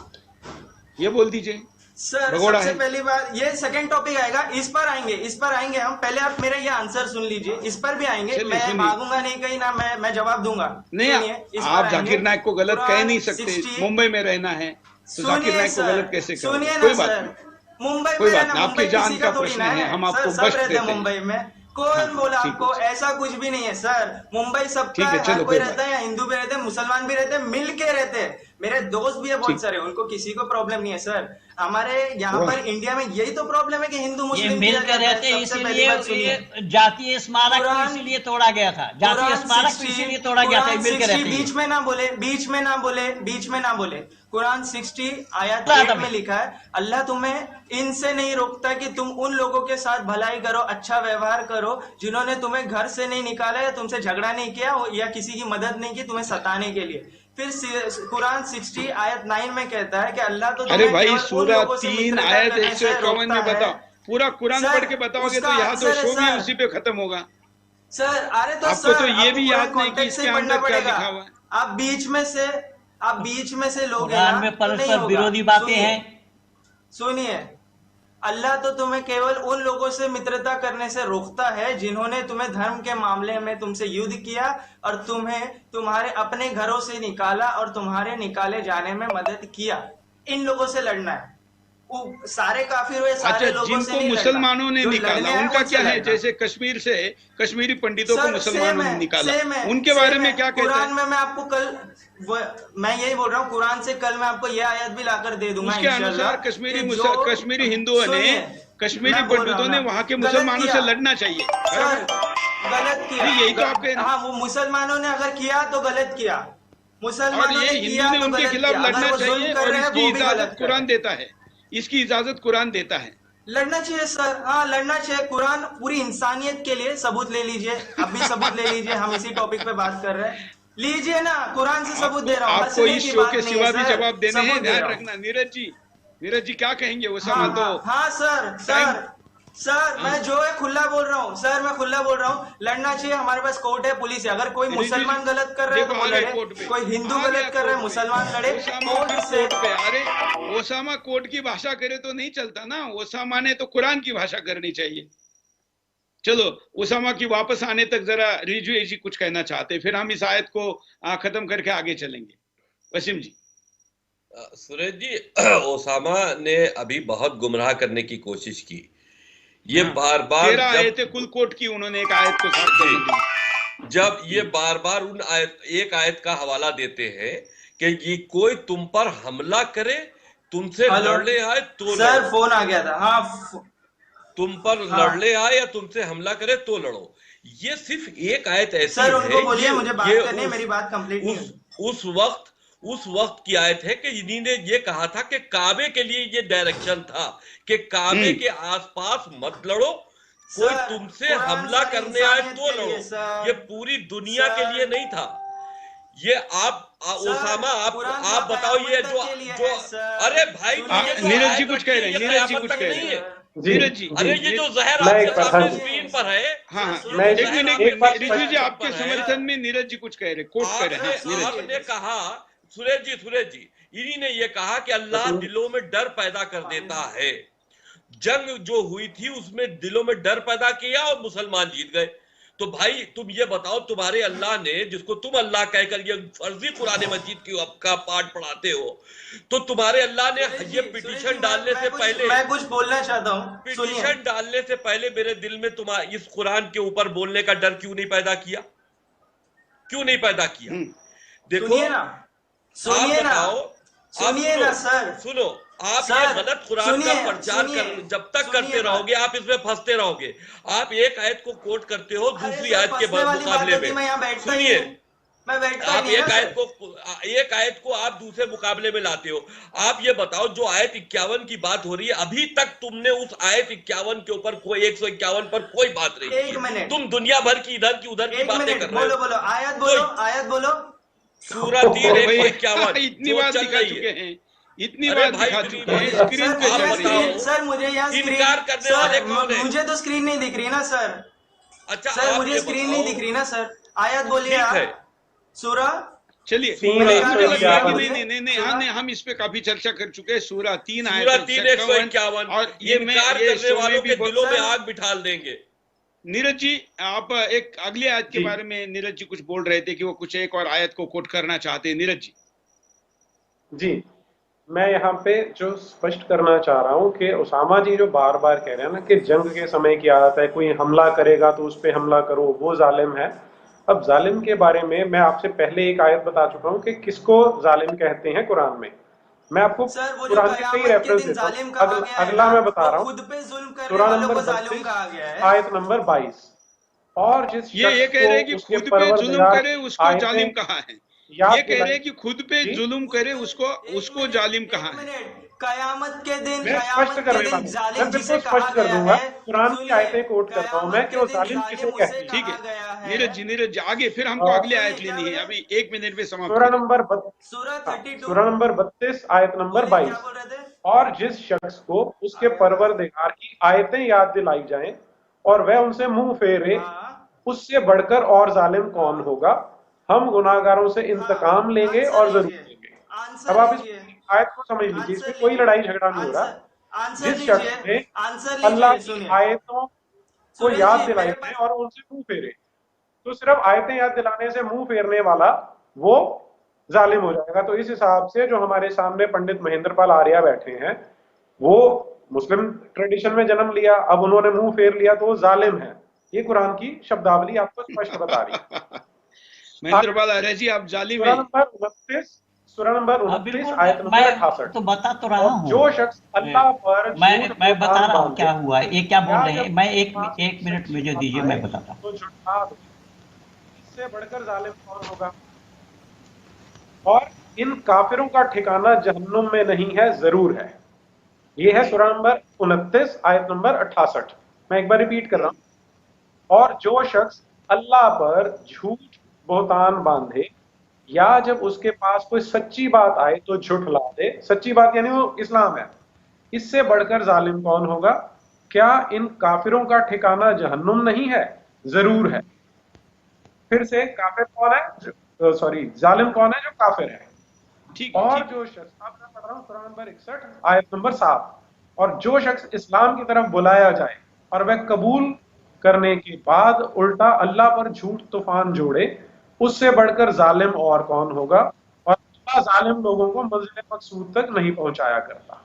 ये बोल दीजिए। सर सबसे पहली बात, ये सेकंड टॉपिक आएगा, इस पर आएंगे हम। पहले आप मेरा ये आंसर सुन लीजिए, इस पर भी आएंगे। मैं भागूंगा नहीं कहीं ना, मैं जवाब दूंगा। नहीं, आप जाकिर नाइक को गलत कह नहीं सकते। मुंबई में रहना है तो जाकिर नाइक को गलत कैसे कहें? सुनिए ना सर, मुंबई में रहना, आपकी जान का प्रश्न है, हम आपको बख्श देते हैं। मुंबई में कौन बोला आपको? ऐसा कुछ भी नहीं है सर। मुंबई सबका, हर कोई रहता है, हिंदू भी रहते हैं, मुसलमान भी रहते हैं, मिल के रहते हैं। मेरे दोस्त भी है बहुत सारे, उनको किसी को प्रॉब्लम नहीं है सर। हमारे यहाँ पर इंडिया में यही तो प्रॉब्लम है कि हिंदू मुस्लिम मिल के रहते हैं, इसीलिए जातीय स्मारक इसीलिए तोड़ा गया था। जातीय स्मारक इसीलिए तोड़ा गया था, मिल के रहते हैं। बीच में ना बोले। कुरान 60 आयत 1 में लिखा है, अल्लाह तुम्हें इनसे नहीं रोकता कि तुम उन लोगों के साथ भलाई करो, अच्छा व्यवहार करो, जिन्होंने तुम्हें घर से नहीं निकाला या तुमसे झगड़ा नहीं किया या किसी की मदद नहीं की तुम्हें सताने के लिए। फिर कुरान 60 आयत 9 में कहता है कि अल्लाह तो, अरे भाई सूरह 3 आयत 151 में बताओ, पूरा कुरान पढ़ के बताओगे तो यहाँ तो शो भी उसी पे खत्म होगा सर। अरे तो आपको तो ये भी याद नहीं कि इसके अंदर क्या लिखा हुआ है। आप बीच में से लोग में परस्पर विरोधी बातें हैं। सुनिए, अल्लाह तो तुम्हें केवल उन लोगों से मित्रता करने से रोकता है जिन्होंने तुम्हें धर्म के मामले में तुमसे युद्ध किया और तुम्हें तुम्हारे अपने घरों से निकाला और तुम्हारे निकाले जाने में मदद किया। इन लोगों से लड़ना है। सारे काफिर हुए, सारे लोगों से जिनको मुसलमानों ने निकाला उनका क्या है? जैसे कश्मीर से कश्मीरी पंडितों को मुसलमानों ने निकाला, उनके बारे में क्या कहते हैं? कुरान में मैं आपको मैं यही बोल रहा हूँ, कुरान से कल मैं आपको यह आयत भी लाकर दे दूंगा। उसके अनुसार कश्मीरी हिंदुओं ने, कश्मीरी पंडितों ने वहाँ के मुसलमानों से लड़ना चाहिए। सर गलत किया, यही तो आपके, हाँ, वो मुसलमानों ने अगर किया तो गलत किया, मुसलमानों ने किया तो उनके खिलाफ लड़ना चाहिए और इसकी इजाजत कुरान देता है। इसकी इजाजत कुरान देता है। लड़ना चाहिए सर, हाँ लड़ना चाहिए। कुरान पूरी इंसानियत के लिए, सबूत ले लीजिए, अब भी सबूत ले लीजिए, हम इसी टॉपिक पे बात कर रहे हैं, लीजिए ना, कुरान से सबूत दे रहा हूँ। आपको इस शो के सिवा भी जवाब देने हैं, ध्यान रखना। नीरज जी क्या कहेंगे? वो सवाल तो हाँ सर मैं जो है खुला बोल रहा हूँ सर, मैं खुला बोल रहा हूँ। लड़ना चाहिए, हमारे पास कोर्ट है, पुलिस है। अगर कोई मुसलमान गलत कर रहा है तो वो लड़े, कोई हिंदू गलत कर रहा है मुसलमान लड़े कोर्ट से। अरे ओसामा कोर्ट की भाषा करे तो नहीं चलता ना, ओसामा ने तो कुरान की भाषा करनी चाहिए। चलो ओसामा की वापस आने तक जरा रिजवी जी कुछ कहना चाहते, फिर हम इस आयत को खत्म करके आगे चलेंगे। वसीम जी। सुरेश जी, ओसामा ने अभी बहुत गुमराह करने की कोशिश की। ये बार बार कुल कोट की उन्होंने एक आयत को साथ दी। जब ये बार बार एक आयत का हवाला देते हैं कि ये कोई तुम पर हमला करे, तुमसे लड़ने आए तो सर फोन आ गया था, हाँ, तुम पर लड़ने आए या तुमसे हमला करे तो लड़ो। ये सिर्फ एक आयत ऐसी सर, उनको बोलिए मुझे बात करनी है, मेरी बात कंप्लीट नहीं। उस वक्त की आयत है कि इन्होंने ये कहा था कि काबे के लिए ये डायरेक्शन था कि काबे के आसपास मत लड़ो, कोई तुमसे हमला करने आए तो लड़ो। ये पूरी दुनिया के लिए नहीं था। ये ओसामा आप बताओ, ये जो अरे भाई नीरज जी कुछ कह रहे हैं, नीरज जी कुछ कह रहे हैं। नीरज जी, अरे ये जो जहर मैं आपके एक बार, सामने हाँ जी। स्क्रीन पर है, हाँ हाँ, मैं एक मिनट, बार रिजवी जी स्पष्ट आपके कर रहे हैं। समर्थन में नीरज जी कुछ कह रहे, कोट कर रहे हैं नीरज जी। आपने कहा, सुरेश जी इन्हीं ने ये कहा कि अल्लाह दिलों में डर पैदा कर देता है। जंग जो हुई थी उसमें दिलों में डर पैदा किया और मुसलमान जीत गए। तो भाई तुम ये बताओ, तुम्हारे अल्लाह ने, जिसको तुम अल्लाह कहकर ये फर्जी कुरान मजीद की का पाठ पढ़ाते हो, तो तुम्हारे अल्लाह ने ये पिटीशन डालने से पहले, मैं कुछ बोलना चाहता हूँ, पिटीशन डालने से पहले मेरे दिल में तुम्हारे इस कुरान के ऊपर बोलने का डर क्यों नहीं पैदा किया? क्यों नहीं पैदा किया? देखो, सुनिए ना, आप बताओ, सुनिए ना सर, सुनो, आप सर, ये गलत कुरान का प्रचार जब तक करते रहोगे आप इसमें फंसते रहोगे। आप एक आयत को कोट करते हो दूसरी आयत के मुकाबले में, सुनिए, आप एक आयत को आप दूसरे मुकाबले में लाते हो। आप ये बताओ, जो आयत 51 की बात हो रही है, अभी तक तुमने उस आयत 51 के ऊपर कोई 151 पर कोई बात नहीं की। तुम दुनिया भर की इधर की उधर की बातें कर रहे हो। बोलो आयत बोलो। सूरह 3:151 इतनी बात दिखा चुके हैं, इतनी बात दिखा चुके हैं, स्क्रीन पे चल रही है। सर मुझे यहाँ इनकार करने वाले कौन है? मुझे तो स्क्रीन नहीं दिख रही ना सर। अच्छा सर मुझे स्क्रीन नहीं दिख रही ना सर। आयत बोलिए आप, सूरह। चलिए, नहीं, हम इस पे काफी चर्चा कर चुके हैं। सूरह 3 151 और ये इनकार करने वालों के दिलों में आग बिठाल देंगे। नीरज जी, आप एक अगली आयत के बारे में नीरज जी कुछ बोल रहे थे कि वो कुछ एक और आयत को कोट करना चाहते हैं। नीरज जी जी, मैं यहाँ पे जो स्पष्ट करना चाह रहा हूँ कि उसामा जी जो बार बार कह रहे हैं ना कि जंग के समय की आदत है, कोई हमला करेगा तो उस पे हमला करो, वो जालिम है। अब जालिम के बारे में मैं आपसे पहले एक आयत बता चुका हूँ कि किसको जालिम कहते हैं कुरान में। मैं आपको कुरान के कई रेफरेंस देता हूँ। अगला मैं बता रहा हूँ, सूरह नंबर 32 आयत नंबर 22। और जिस ये कह रहे हैं कि खुद पे जुल्म करे उसको जालिम कहा है। ये कह रहे हैं कि खुद पे जुल्म करे उसको जालिम कहा है। कयामत के दिन, स्पष्ट कर दूंगा, कुरान की आयतें कोट करता हूँ मैं कि वो जालिम किसे कहते हैं। ठीक है नीरज जी आगे, फिर हमको अगली आयत लेनी है, अभी 1 मिनट में समाप्त। सूरह नंबर 32 आयत नंबर 22। और जिस शख्स को उसके परवरदिगार की आयतें याद दिलाई जाएं और वह उनसे मुंह फेरे, उससे बढ़कर और जालिम कौन होगा? हम गुनाहगारों से इंतकाम लेंगे और जरूर लेंगे। अब आप इस आयत को समझ लीजिए, इसमें कोई लड़ाई झगड़ा नहीं हो रहा। जिस शख्स ने अल्लाह की आयतों को याद दिलाई जाए और उनसे मुंह फेरे, तो सिर्फ आयतें याद दिलाने से मुंह फेरने वाला वो जालिम हो जाएगा। तो इस हिसाब से जो हमारे सामने पंडित महेंद्र पाल आर्या बैठे हैं, वो मुस्लिम ट्रेडिशन में जन्म लिया, अब उन्होंने मुंह फेर लिया तो वो जालिम है। ये कुरान की शब्दावली आपको स्पष्ट बता रही है। महेंद्र पाल आर्या जी, आप जालिम हैं। सूरह नंबर 29 आयत नंबर 68। तो बता तो रहा हूँ, जो शख्स अल्लाह पर मैं बता रहा हूँ क्या हुआ है, ये क्या बोल रहे हैं। मैं एक मिनट मुझे दीजिए, मैं बताता हूँ। इससे बढ़कर जालिम कौन होगा? और इन काफिरों का ठिकाना जहन्नुम में नहीं है, जरूर है। ये है सूरह नंबर 29 आयत नंबर 68। मैं एक बार रिपीट कर रहा हूं। और जो शख्स अल्लाह पर झूठ बहुतान बांधे या जब उसके पास कोई सच्ची बात आए तो झुठला दे, सच्ची बात यानी वो इस्लाम है, इससे बढ़कर जालिम कौन होगा? क्या इन काफिरों का ठिकाना जहन्नुम नहीं है? जरूर है। फिर से, काफिर कौन है? जालिम कौन है? जो काफिर है। और जो शख्स, अब मैं पढ़ रहा हूँ सूरह नंबर 61 आयत नंबर 7। और जो शख्स इस्लाम की तरफ बुलाया जाए और वह कबूल करने के बाद उल्टा अल्लाह पर झूठ तूफान जोड़े, उससे बढ़कर जालिम और कौन होगा? और अल्लाह जालिम लोगों को मंजिल मकसूद तक नहीं पहुंचाया करता।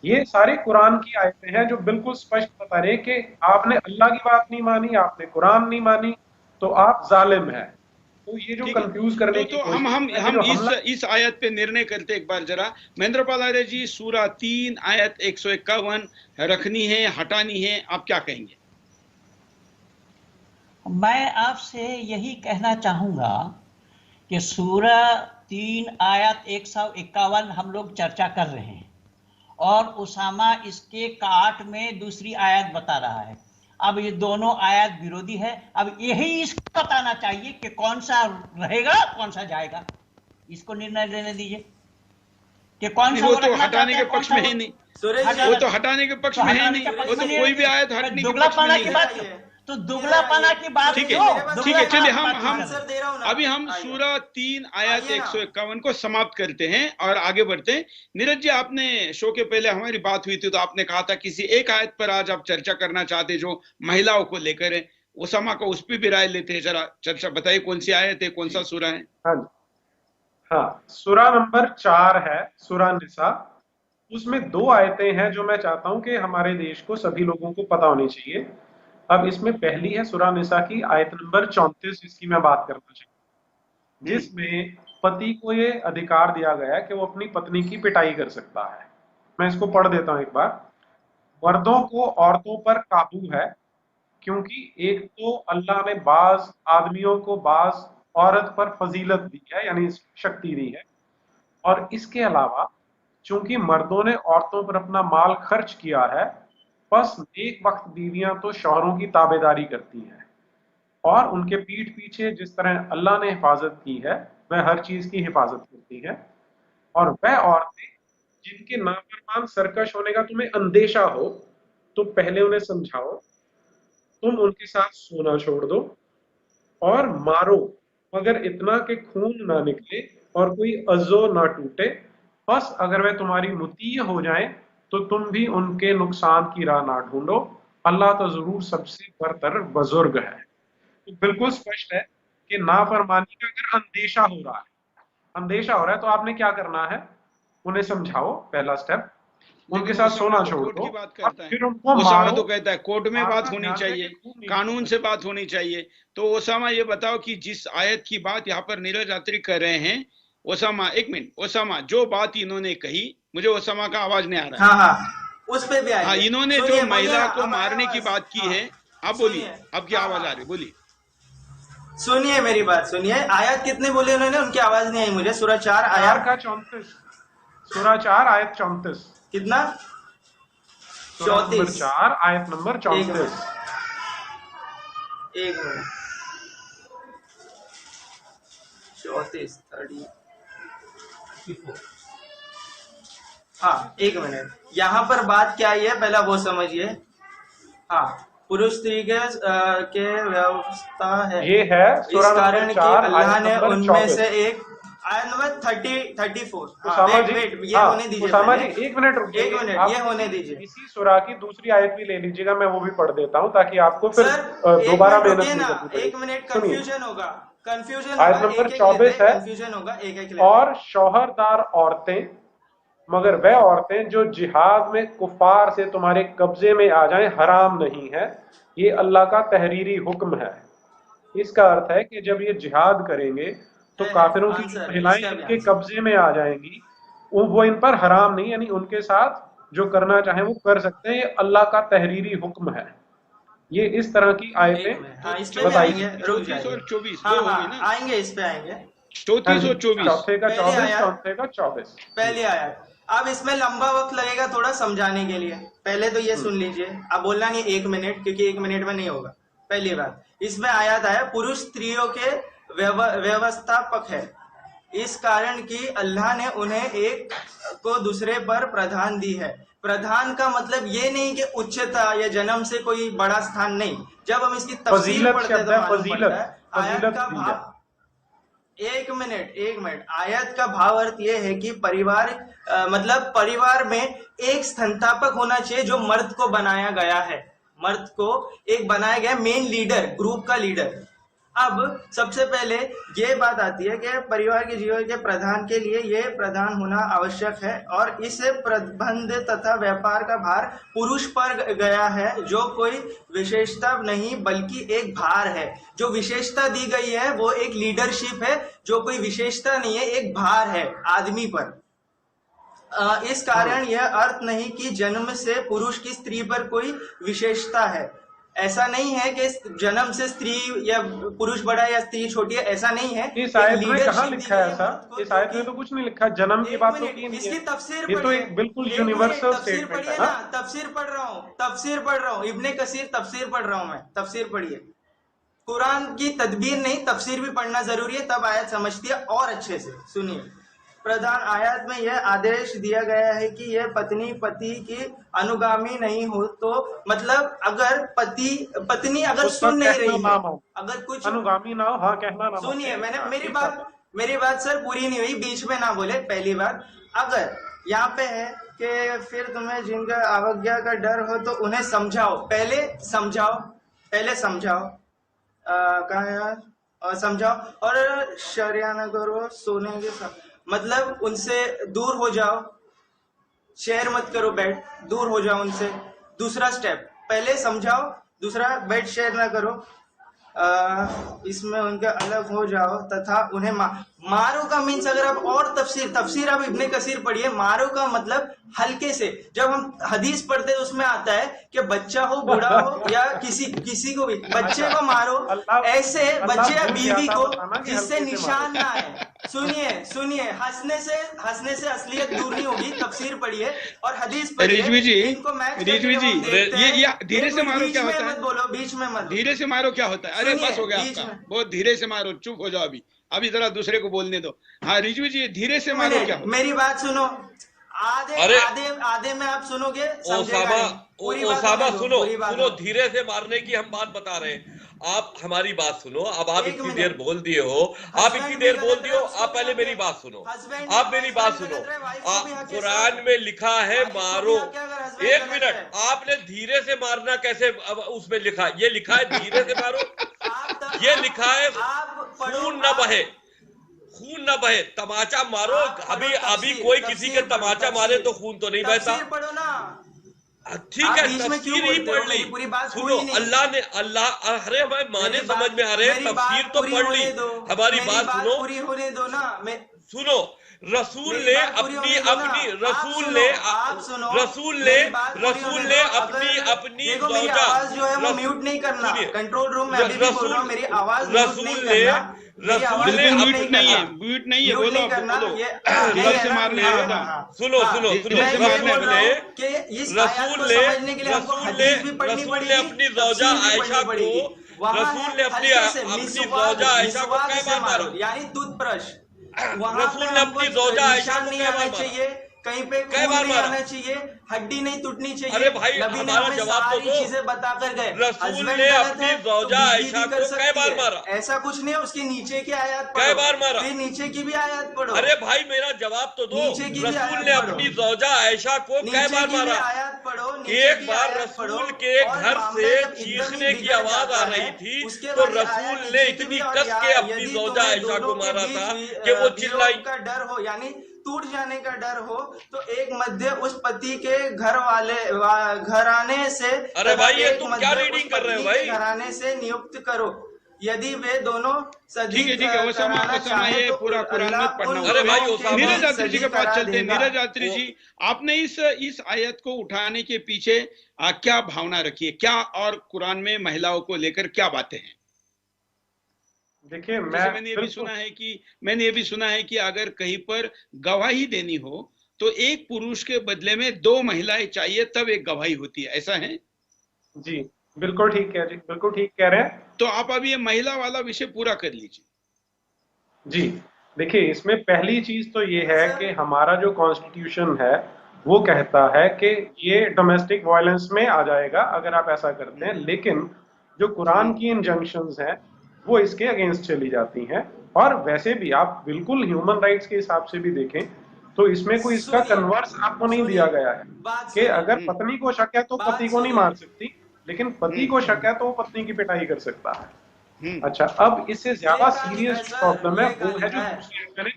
ये सारी कुरान की आयतें हैं जो बिल्कुल स्पष्ट बता रहे कि आपने अल्लाह की बात नहीं मानी, आपने कुरान नहीं मानी, तो आप जालिम हैं। तो ये जो कंफ्यूज करने की हम इस आयत पे निर्णय करते एक बार जरा। महेंद्र पाल आर्य जी, सूरह 3 आयत 151 रखनी है, हटानी है, आप क्या कहेंगे? मैं आपसे यही कहना चाहूंगा कि सूरह 3 आयत 151 हम लोग चर्चा कर रहे हैं और उसामा इसके काट में दूसरी आयत बता रहा है। अब ये दोनों आयत विरोधी है। अब यही इसको बताना चाहिए कि कौन सा रहेगा कौन सा जाएगा, इसको निर्णय लेने दीजिए। कि कौन नहीं, सा वो वो तो रखना हटाने चाहते के हैं, कौन पक्ष सा में वो ही नहीं, सुरेश जी, वो तो हटाने के पक्ष में है हटाने नहीं, के पक्ष वो तो में कोई भी आयत हटने के पक्ष में दुगलापना नहीं की है। बात, तो दुगलापना की बात ठीक क्यों? है, ठीक है, चलिए हम आंसर दे रहा हूं ना। अभी हम आइए। सूरा 3 आयत आइए ना। 151 को समाप्त करते हैं और आगे बढ़ते हैं। नीरज जी, आपने शो के पहले हमारी बात हुई थी तो आपने कहा था किसी एक आयत पर आज आप चर्चा करना चाहते जो महिलाओं को लेकर है। ओसामा को उस पर भी राय लेते हैं, जरा चर्चा बताइए कौन सी आयत है, कौन सा सूरा है? हाँ जी, हाँ, सूरा नंबर 4 है, सूरा निसा। उसमें 2 आयतें हैं जो मैं चाहता हूं कि हमारे देश को सभी लोगों को पता होनी चाहिए। अब इसमें पहली है सूरा निसा की आयत नंबर 34, जिसकी मैं बात करना चाहूंगा, जिसमें पति को ये अधिकार दिया गया है कि वो अपनी पत्नी की पिटाई कर सकता है। मैं इसको पढ़ देता हूं एक बार। मर्दों को औरतों पर काबू है, क्योंकि एक तो अल्लाह ने बाज आदमियों को बाज औरत पर फजीलत दी है, यानी शक्ति दी है, और इसके अलावा चूंकि मर्दों ने औरतों पर अपना माल खर्च किया है, बस नेक वक्त बीवियां तो शौहरों की ताबेदारी करती हैं, और उनके पीठ पीछे जिस तरह अल्लाह ने हिफाजत की है वह हर चीज की हिफाजत करती है। और वह औरतें जिनके नाफरमान सरकश होने का तुम्हें अंदेशा हो तो पहले उन्हें समझाओ, तुम उनके साथ सोना छोड़ दो और मारो, मगर इतना कि खून ना निकले और कोई अज़ो ना टूटे। बस अगर वे तुम्हारी मुतीय हो जाएं तो तुम भी उनके नुकसान की राह ना ढूंढो, अल्लाह तो जरूर सबसे बरतर बुजुर्ग है। तो बिल्कुल स्पष्ट है कि नाफरमानी का अगर अंदेशा हो रहा है तो आपने क्या करना है, उन्हें समझाओ, पहला स्टेप, उनके साथ सोना छोड़ कोर्ट दो की बात और करता है। फिर उनको ओसामा मारो। तो कहता है कोर्ट में बात होनी ध्यान रहे चाहिए, कि खून नहीं कानून से बात होनी चाहिए। तो ओसामा ये बताओ कि जिस आयत की बात यहाँ पर नीरज यात्री कर रहे हैं, ओसामा एक मिनट, ओसामा जो बात इन्होंने कही, मुझे ओसामा का आवाज नहीं आ रहा है। हाँ हाँ, उस पे भी आएंगे। हाँ, इन्होंने सुनिए, जो महिला बोलिए, को अब मारने की आवाज। बात की हाँ, है, आप बोलिए, सुनिए। अब की हाँ, आवाज आ हाँ। रही, बोलिए। सुनिए मेरी बात सुनिए। आयत कितने बोले उन्होंने, उनकी आवाज नहीं आई मुझे। सूरा 4 आयत का 34, सूरा 4 आयत 34, कितना? 34 4 आयत नंबर 34। एक मिनट 34 34। हाँ, एक मिनट, यहाँ पर बात क्या है पहला वो समझिए। हाँ, पुरुष स्त्री के व्यवस्था है, ये है इस कारण कि अल्लाह ने उनमें से एक आयत नंबर 34। वेट, ये होने दीजिए। उसामा जी एक मिनट रुकिए, एक मिनट, ये होने दीजिए। इसी सूरा की दूसरी आयत भी ले लीजिएगा, मैं वो भी पढ़ देता हूँ ताकि आपको फिर सर दोबारा मेहनत रुकिए नहीं ना, करनी पड़ेगी। एक मिनट, सुनिए, कंफ्यूजन आयत नंबर 24 है, कंफ्यूजन होगा, एक और शौहरदार औरतें, मगर वह औरतें जो जिहाद में कुफार से तुम्हारे कब्जे में आ जाएं, हराम नहीं है। ये अल्लाह का तहरीरी हुक्म है। इसका अर्थ है कि जब ये जिहाद करेंगे तो काफिरों की जो महिलाएं इनके कब्जे में आ जाएंगी, वो इन पर हराम नहीं, यानी उनके साथ जो करना चाहे वो कर सकते हैं। ये अल्लाह का तहरीरी हुक्म है। ये इस तरह की आयतें बताइए। 34 और 24 हाँ, दो होगी ना? आएंगे, इस पे आएंगे। 34 और 24, चौथे का 24, चौथे का 24। पहले आयत। अब इसमें लंबा वक्त लगेगा थोड़ा समझाने के लिए, पहले तो ये सुन लीजिए। अब बोलना नहीं 1 मिनट, क्योंकि 1 मिनट में नहीं होगा। पहली बात, इसमें आयत है पुरुष स्त्रियों के व्यवस्थापक है, इस कारण कि अल्लाह ने उन्हें एक को दूसरे पर प्रधान दी है। प्रधान का मतलब ये नहीं कि उच्चता या जन्म से कोई बड़ा स्थान नहीं। जब हम इसकी तफसील पढ़ते हैं तो मालूम पड़ता है आयत का भाव। एक मिनट, आयत का भाव अर्थ यह है कि परिवार मतलब परिवार में एक संस्थापक होना चाहिए जो मर्द को बनाया गया है, मर्द को एक बनाया गया मेन लीडर, ग्रुप का लीडर। अब सबसे पहले ये बात आती है कि परिवार के जीवन के प्रधान के लिए ये प्रधान होना आवश्यक है, और इस प्रबंध तथा व्यापार का भार पुरुष पर गया है, जो कोई विशेषता नहीं बल्कि एक भार है। जो विशेषता दी गई है वो एक लीडरशिप है, जो कोई विशेषता नहीं है, एक भार है आदमी पर। इस कारण यह अर्थ नहीं कि जन्म से पुरुष की स्त्री पर कोई विशेषता है। ऐसा नहीं है कि जन्म से स्त्री या पुरुष बड़ा या स्त्री छोटी है, ऐसा नहीं है। इस आयत में कहाँ लिखा है ऐसा? इस आयत में तो कुछ नहीं लिखा, जन्म की बात तो की नहीं है। इसकी तफसीर ये तो एक बिल्कुल यूनिवर्सल स्टेटमेंट है ना। तफसीर पढ़ रहा हूँ, इब्ने कसीर तफसीर पढ़ रहा हूँ मैं। तफसीर पढ़िए, कुरान की तदबीर नहीं, तफसीर भी पढ़ना जरूरी है, तब आयत समझती है और अच्छे से। सुनिए, प्रधान आयत में यह आदेश दिया गया है कि यह पत्नी पति की अनुगामी नहीं हो, तो मतलब अगर पत्नी अगर सुन नहीं रही है, अगर कुछ अनुगामी ना हो, हाँ कहना ना, सुनिए, मैंने मेरी बात सर पूरी नहीं हुई, बीच में ना बोले। पहली बात, अगर यहाँ पे है कि फिर तुम्हें जिनका अवज्ञा का डर हो तो उन्हें समझाओ, पहले समझाओ कहाँ यार, और समझाओ और शरिया न करो, सोने के मतलब उनसे दूर हो जाओ, शेयर मत करो बेड, दूर हो जाओ उनसे। दूसरा स्टेप, पहले समझाओ, दूसरा बेड शेयर ना करो, इसमें उनके अलग हो जाओ तथा उन्हें मारो का मीन्स, अगर आप और तफसीर आप इब्ने कसीर पढ़िए, मारो का मतलब हल्के से। जब हम हदीस पढ़ते हैं उसमें आता है कि बच्चा हो, बूढ़ा हो या किसी को भी, बच्चे को मारो ऐसे, बच्चे या बीवी को, जिससे निशान ना आए। सुनिए, हंसने से असलियत दूर नहीं होगी। तफसीर पढ़िए और हदीस पढ़िए। रिजवी जी, ये धीरे से मारो क्या होता है? मत बोलो, बीच में मत। धीरे से मारो क्या होता है? अरे बस हो गया आपका, बहुत धीरे से मारो, चुप हो जाओ अभी जरा दूसरे को बोलने दो। हाँ रिजवी जी, धीरे से मारो क्या होता है? मेरी बात सुनो, आधे में आप सुनोगे, ओसामा सुनो, धीरे से मारने की हम बात बता रहे हैं, आप हमारी बात सुनो। अब आप इतनी देर बोल दिए हो, आप पहले मेरी बात सुनो, आप मेरी बात सुनो। कुरान में लिखा है मारो, एक मिनट, आपने धीरे से मारना कैसे उसमें लिखा? ये लिखा है धीरे से मारो, ये लिखा है खून न बहे, तमाचा मारो। अभी कोई किसी के तमाचा मारे तो खून तो नहीं बहता। ठीक है, तफसीर ही पढ़ ली, सुनो, अरे भाई माने समझ में आ रहे हैं, तफसीर तो पढ़ ली, हमारी बात सुनो, पूरी होने दो ना। सुनो, रसूल ने अपनी आवाज जो है वो म्यूट नहीं करना, कंट्रोल रूम में अभी भी बोल रहा हूं, मेरी आवाज म्यूट नहीं करना, म्यूट नहीं है, बोलो धीरे से मारने। सुनो, रसूल ने अपनी ज़ौजा आयशा को कै बार मारा? यानी टूथब्रश, रसूल ने अपनी ज़ौजा आयशा को कै बार चाहिए, कहीं पे खून नहीं आना चाहिए, हड्डी नहीं टूटनी चाहिए। अरे भाई, नबी ने हमारा हमें जवाब तो सारी दो। चीजें बताकर गए। रसूल ने अपनी ज़ौजा आयशा को कै बार मारा? ऐसा कुछ नहीं है, उसके नीचे की आयत कै बार मारा? फिर नीचे की भी आयत पढ़ो। अरे भाई मेरा जवाब तो दो, रसूल ने अपनी ज़ौजा आयशा को कै बार मारा? आयत पढ़ो। एक बार रसूल के घर से चीखने की आवाज आ रही थी, तो रसूल ने इतनी कस के अपनी ज़ौजा आयशा को मारा था कि वो चिल्लाई। का डर हो, यानी टूट जाने का डर हो, तो एक मध्य उस पति के घराने से, अरे भाई ये तुम क्या रीडिंग कर रहे हो भाई? घराने से नियुक्त करो, यदि वे दोनों ठीक है, ओसामा ये पूरा कुरान मत पढ़ना। अरे भाई, नीरज यात्री जी के पास चलते हैं। नीरज यात्री जी, आपने इस आयत को उठाने के पीछे क्या भावना रखी है, क्या और कुरान में महिलाओं को लेकर क्या बातें हैं? देखिए, मैंने ये भी सुना है कि अगर कहीं पर गवाही देनी हो तो एक पुरुष के बदले में 2 महिलाएं चाहिए, तब एक गवाही होती है, ऐसा है? जी बिल्कुल ठीक कह रहे हैं। तो आप अभी ये महिला वाला विषय पूरा कर लीजिए। जी देखिए, इसमें पहली चीज तो ये है कि हमारा जो कॉन्स्टिट्यूशन है वो कहता है कि ये डोमेस्टिक वायलेंस में आ जाएगा अगर आप ऐसा करते हैं, लेकिन जो कुरान की इंजंक्शंस हैं वो इसके अगेंस्ट चली जाती हैं। और वैसे भी आप बिल्कुल ह्यूमन राइट्स के हिसाब से भी देखें तो इसमें कोई इसका कन्वर्स आपको नहीं दिया गया है कि अगर पत्नी को शक है तो पति को नहीं मार सकती, लेकिन पति को शक है तो वो पत्नी की पिटाई कर सकता है। अच्छा, अब इससे ज्यादा सीरियस प्रॉब्लम है वो है जो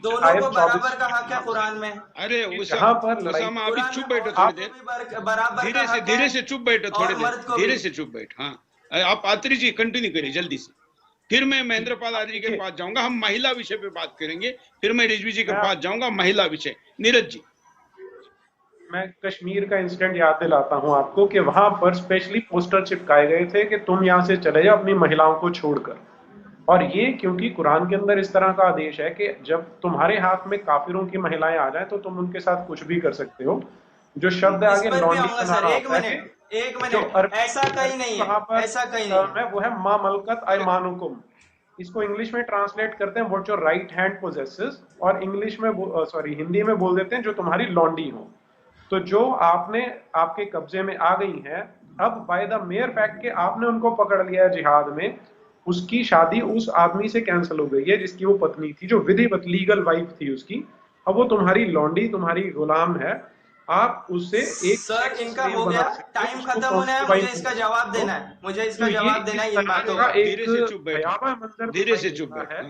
दोनों को बराबर कहा क्या कुरान में? अरे ओसामा अभी चुप बैठो थोड़ी देर, धीरे से चुप बैठो थोड़ी देर, धीरे से चुप बैठो। हाँ, आप आत्री जी कंटिन्यू करिए जल्दी से, फिर मैं महेंद्र पाल आदि के पास जाऊंगा, हम महिला विषय पे बात करेंगे, फिर मैं रिजवी जी के पास जाऊंगा महिला विषय। नीरज जी, मैं कश्मीर का इंसिडेंट याद दिलाता हूं आपको कि वहां पर स्पेशली पोस्टर चिपकाए गए थे कि तुम यहां से चले जाओ अपनी महिलाओं को छोड़कर। और ये क्योंकि कुरान के अंदर इस तरह का आदेश है कि जब तुम्हारे हाथ में काफिरों की महिलाएं आ जाए तो तुम उनके साथ कुछ भी कर सकते हो। जो शब्द आगे एक मिनट, ऐसा कहीं नहीं है, ऐसा कहीं नहीं है, वो है मा मलकत अयमानुकुम, इसको इंग्लिश में ट्रांसलेट करते हैं what your right hand possesses, और इंग्लिश में हिंदी में बोल देते हैं जो तुम्हारी लॉन्डी हो। तो जो आपके कब्जे में आ गई है, अब बाय द मेयर फैक्ट के आपने उनको पकड़ लिया है जिहाद में, उसकी शादी उस आदमी से कैंसिल हो गई है जिसकी वो पत्नी थी, जो विधिवत लीगल वाइफ थी उसकी। अब वो तुम्हारी लॉन्डी, तुम्हारी गुलाम है, आप उससे एक सर इनका हो गया, टाइम खत्म होना है, मुझे इसका जवाब देना है, मुझे इसका जवाब देना है। इन बातों का धीरे से चुप भयावह मंजर, धीरे से चुप है।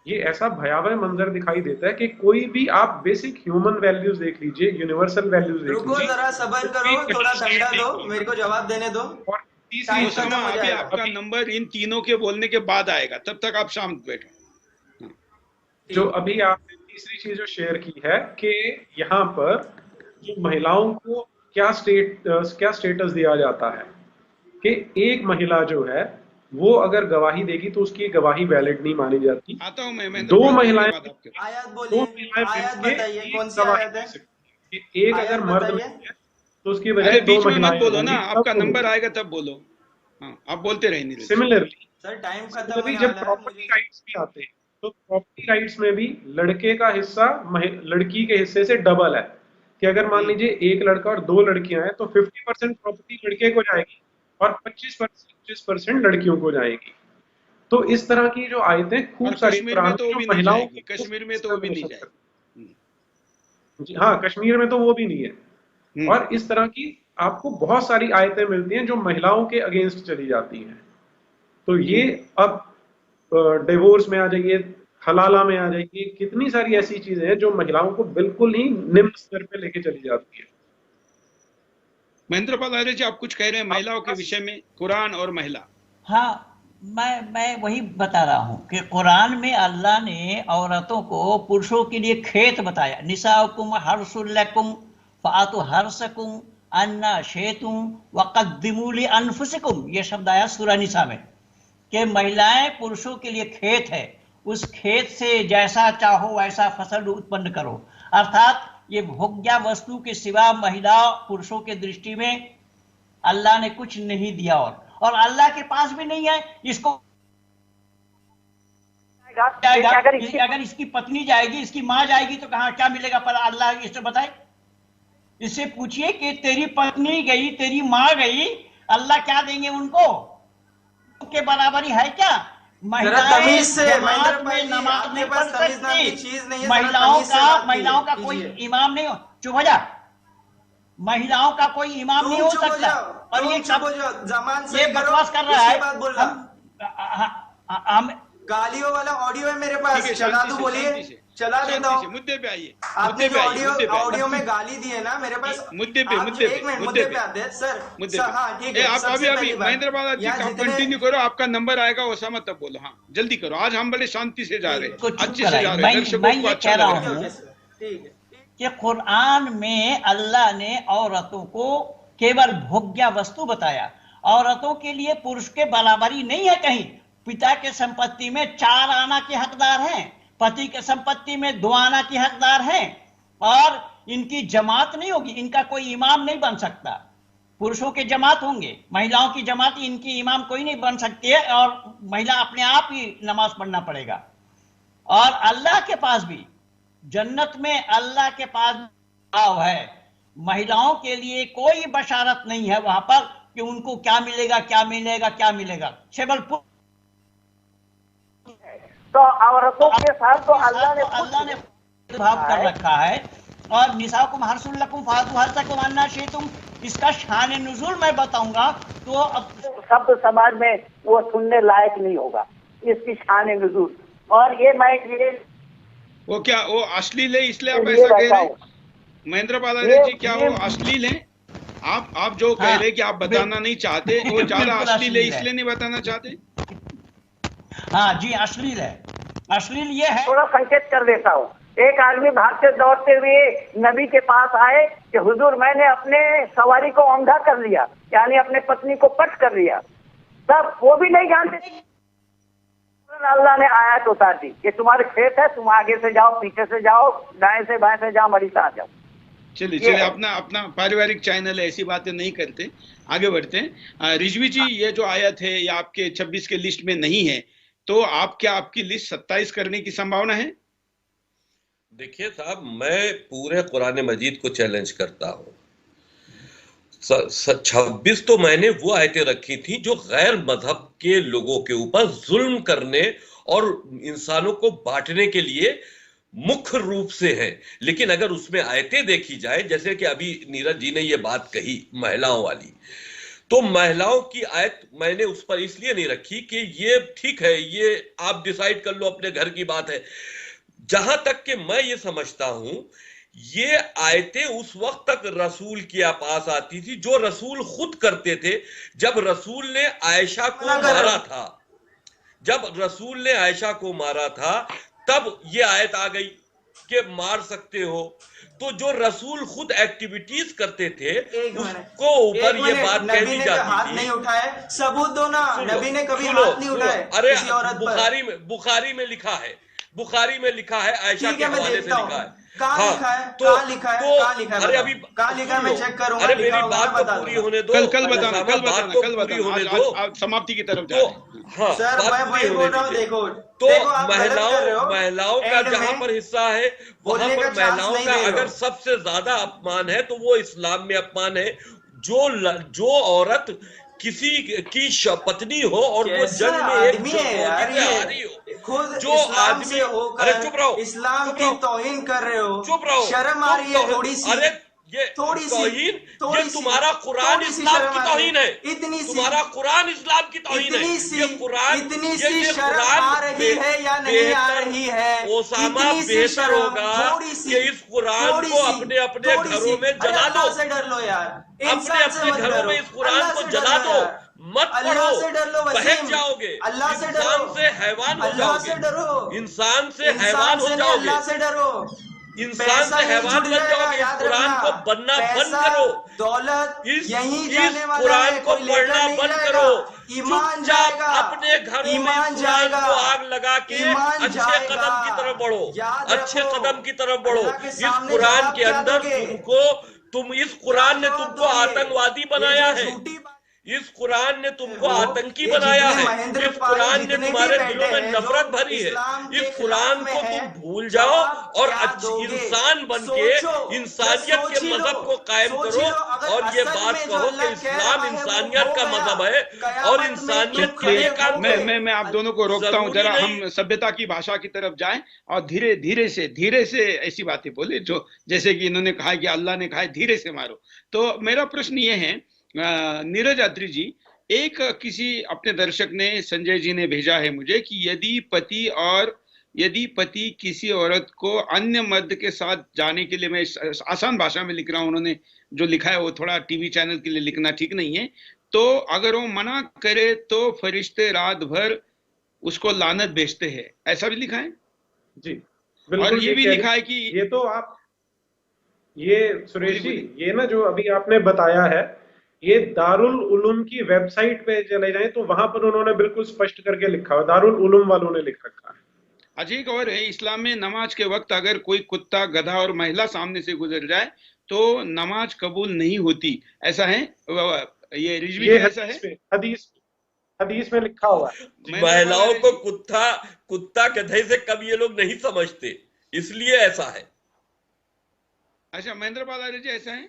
ये ऐसा भयावह मंजर दिखाई देता है कि कोई भी आप बेसिक ह्यूमन वैल्यूज देख लीजिए, यूनिवर्सल वैल्यूज देख लीजिए। रुको जरा, सब्र करो, थोड़ा ठंडा दो, मेरे को जवाब देने दो। और तीसरी अभी आपका नंबर इन तीनों के बोलने के बाद आएगा, तब तक आप शांत बैठो। जो अभी आपने तीसरी चीज जो शेयर की है कि यहाँ पर जो महिलाओं को क्या स्टेटस दिया जाता है कि एक महिला जो है वो अगर गवाही देगी तो उसकी गवाही वैलिड नहीं मानी जाती। आता हूं मैं दो महिलाएं, आयत बोलिए, आयत बताइए कौन सी आयत है? एक अगर मर्द में है तो उसकी वजह बीच में मत बोलो ना, आपका नंबर आएगा तब बोलो। हाँ, आप बोलते रहे। सिमिलरली सर टाइम खत्म होने जब वाला है, प्रॉपर्टी राइट्स भी आते हैं तो प्रॉपर्टी राइट्स में भी लड़के का हिस्सा लड़की के हिस्से से डबल है कि अगर मान लीजिए एक लड़का और दो लड़कियां हैं तो 50% प्रॉपर्टी लड़के को जाएगी और 25% लड़कियों को जाएगी। तो इस तरह की जो आयतें खूब सारी महिलाओं की, कश्मीर में तो वो भी नहीं जाएगी। जी हाँ, कश्मीर में तो वो भी नहीं है। और इस तरह की आपको बहुत सारी आयतें मिलती हैं जो महिलाओं के अगेंस्ट चली जाती हैं। तो ये अब डिवोर्स में आ जाइए, हलाला में आ जाइए, कितनी सारी ऐसी चीजें हैं जो महिलाओं को बिल्कुल ही निम्न स्तर पे लेके चली जाती है। महेंद्र पाल आर्य जी, आप कुछ कह रहे हैं महिलाओं के विषय में, कुरान और महिला। हाँ, मैं वही बता रहा हूँ कि कुरान में अल्लाह ने औरतों को पुरुषों के लिए खेत बताया। निसाउकुम हर्सुल लकुम फातु हर्सकुम अन्ना शेतुम वक़द्दिमू ली अनफुसिकुम, ये शब्द आया सूरह निसा में कि महिलाएं पुरुषों के लिए खेत है, उस खेत से जैसा चाहो वैसा फसल उत्पन्न करो। अर्थात ये भोग्य वस्तु के सिवा महिला पुरुषों के दृष्टि में अल्लाह ने कुछ नहीं दिया, और अल्लाह के पास भी नहीं है। इसको अगर इसकी पत्नी जाएगी, इसकी माँ जाएगी तो कहाँ क्या मिलेगा? पर अल्लाह इससे बताए, इससे पूछिए कि तेरी पत्नी गई, तेरी माँ गई, अल्लाह क्या देंगे उनको? के बराबरी है क्या? महिलाएं जमात में नमाज नहीं पढ़ सकती, महिलाओं का कोई इमाम नहीं हो। चुप हो जा, महिलाओं का कोई इमाम नहीं हो सकता। और ये बकवास कर रहा है। हम गालियों वाला ऑडियो है मेरे पास, चला दूं? बोलिए, चला देता हूँ। मुद्दे पे आइए। आपने जो ऑडियो में गाली दी है ना मेरे पास, मुद्दे पे आते हैं सर। हाँ ठीक है, आप अभी महेंद्र बाला जी आप कंटिन्यू करो, आपका नंबर आएगा ओसामा तब बोलो। हाँ जल्दी करो, आज हम बड़े शांति से जा रहे हैं, अच्छे से जा रहे हैं, दर्शकों को अच्छा लग रहा है। ठीक है कि कुरान में अल्लाह ने औरतों को केवल भोग्य वस्तु बताया। औरतों के लिए पुरुष के बराबरी नहीं है कहीं। पिता के संपत्ति में 4 आना के हकदार हैं, पति के संपत्ति में 2 आना के हकदार हैं, और इनकी जमात नहीं होगी, इनका कोई इमाम नहीं बन सकता। पुरुषों के जमात होंगे, महिलाओं की जमात, इनकी इमाम कोई नहीं बन सकती है, और महिला अपने आप ही नमाज पढ़ना पड़ेगा। और अल्लाह के पास भी, जन्नत में अल्लाह के पास भाव है। महिलाओं के लिए कोई बशारत नहीं है वहां पर कि उनको क्या मिलेगा, क्या मिलेगा, क्या मिलेगा। केवल तो औरतों के साथ तो अल्लाह ने भाव कर रखा है। और निसाकुम हर्सुल लकुम फातु हर्सकुम अन्ना शेतुम, इसका शान नुज़ुल मैं बताऊंगा तो अब शब्द समाज में वो सुनने लायक नहीं होगा, इसकी शान नुज़ुल। और ये मैं वो क्या वो अश्लील है, इसलिए आप ऐसा कह रहे हैं? महेंद्र पाल आर्य जी, क्या वो अश्लील है? आप जो कह रहे हैं कि आप बताना नहीं चाहते, वो ज्यादा अश्लील है इसलिए नहीं बताना चाहते? हाँ जी, अश्लील है। अश्लील ये है, थोड़ा संकेत कर देता हूँ। एक आदमी भागते दौड़ते हुए नबी के पास आए कि हुजूर मैंने अपने सवारी को औंधा कर लिया, यानी अपने पत्नी को पट कर लिया। तब वो भी नहीं जानते, अल्लाह ने आयत उतार दी कि तुम्हारे खेत है, तुम आगे से जाओ, पीछे से जाओ, दाएं से बाएं से जाओ, मरी साथ जाओ। चलिए अपना पारिवारिक चैनल है, ऐसी बातें नहीं करते, आगे बढ़ते हैं। रिजवी जी, ये जो आयत है ये आपके 26 के लिस्ट में नहीं है, तो आपकी लिस्ट 27 करने की संभावना है? देखिए साहब, मैं पूरे कुरान मजीद को चैलेंज करता हूं। 26 तो मैंने वो आयतें रखी थी जो गैर मजहब के लोगों के ऊपर जुल्म करने और इंसानों को बांटने के लिए मुख्य रूप से है। लेकिन अगर उसमें आयतें देखी जाए, जैसे कि अभी नीरज जी ने ये बात कही महिलाओं वाली, तो महिलाओं की आयत मैंने उस पर इसलिए नहीं रखी कि ये ठीक है, ये आप डिसाइड कर लो, अपने घर की बात है। जहां तक कि मैं ये समझता हूं, ये आयतें उस वक्त तक रसूल के पास आती थी जो रसूल खुद करते थे। जब रसूल ने आयशा को मारा था, जब रसूल ने आयशा को मारा था, तब ये आयत आ गई कि मार सकते हो। तो जो रसूल खुद एक्टिविटीज करते थे उसको ऊपर ये बात कह दी जाती थी। हाथ नहीं उठाए, सबूत दो ना, नबी ने कभी हाथ नहीं उठाए। अरे बुखारी में लिखा है, बुखारी में लिखा है, आयशा के हवाले से लिखा है। कहाँ लिखा है? कहाँ लिखा है? कहाँ लिखा है? अरे अभी कहाँ लिखा है? मैं चेक करूंगा। अरे मेरी बात तो पूरी होने दो। कल बताना, आज समाप्ति की तरफ जा। हाँ सर, मैं वही बोल रहा हूँ। देखो तो महिलाओं का जहां पर हिस्सा है, वहां पर महिलाओं का अगर सबसे ज्यादा अपमान है तो वो इस्लाम में अपमान है। जो औरत किसी की पत्नी हो और वो जन्म में एक आ रही हो, खुद जो आदमी, अरे चुप रहो, इस्लाम की तौहीन कर रहे हो, चुप रहो, शर्म आ रही है थोड़ी सी। अरे ये थोड़ी तौहीन, थोड़ी ये तुम्हारा कुरान इस्लाम की तौहीन है। इतनी सी, तुम्हारा कुरान इस्लाम की तौहीन है। ये कुरान, इतनी सी शर्म आ रही है या नहीं आ रही है? ओसामा बेहतर होगा कि इस कुरान को अपने अपने घरों में जला दो। अल्लाह से डर लो यार, अपने अपने घरों में इस कुरान को जला दो, मत पढ़ो, बहक जाओगे। अल्लाह से डरो, इंसान से हैवान हो अल्लाह से जाओगे, डरो, इंसान से हैवान हो जाओगे, अल्लाह से डरो, इंसान से हैवान बन जाओगे। इस कुरान को बनना बंद करो, दौलत इस कुरान को पढ़ना बंद करो। ईमान चुपचाप अपने घरों में इस कुरान को आग लगा के अच्छे कदम की तरफ बढ़ो, अच्छे कदम की तरफ बढ़ो। इस कुरान के अंदर तुम इस कुरान ने तुमको आतंकवादी बनाया है, इस कुरान ने तुमको आतंकी बनाया है, इस कुरान ने तुम्हारे दिलों में नफरत भरी है। इस कुरान को तुम भूल जाओ और इंसान बन के इंसानियत के मजहब को कायम करो और ये बात कहो कि इस्लाम इंसानियत का मजहब है और इंसानियत के लिए काम करो। मैं आप दोनों को रोकता हूँ, जरा हम सभ्यता की भाषा की तरफ जाएं और धीरे से ऐसी बातें बोले जो, जैसे कि इन्होंने कहा कि अल्लाह ने कहा धीरे से मारो। तो मेरा प्रश्न ये है, नीरज अत्री जी, एक किसी अपने दर्शक ने, संजय जी ने भेजा है मुझे कि यदि पति किसी औरत को अन्य मर्द के साथ जाने के लिए, मैं आसान भाषा में लिख रहा हूं, उन्होंने जो लिखा है वो थोड़ा टीवी चैनल के लिए लिखना ठीक नहीं है, तो अगर वो मना करे तो फरिश्ते रात भर उसको लानत भेजते हैं, ऐसा भी लिखा है जी। और ये भी लिखा है कि ये तो आप, ये सुरेश जी, ये ना जो अभी आपने बताया है, ये दारुल उलूम की वेबसाइट पे चले जाएं तो वहां पर उन्होंने बिल्कुल स्पष्ट करके लिखा है, दारुल उलूम वालों ने लिख रखा है। अजी एक और है, इस्लाम में नमाज के वक्त अगर कोई कुत्ता, गधा और महिला सामने से गुजर जाए तो नमाज कबूल नहीं होती, ऐसा है? ये रिजवी ऐसा है, हदीस में लिखा हुआ है। महिलाओं को कुत्ता गधे से कम ये लोग नहीं समझते, इसलिए ऐसा है। अच्छा, महेंद्र पाल जी ऐसा है?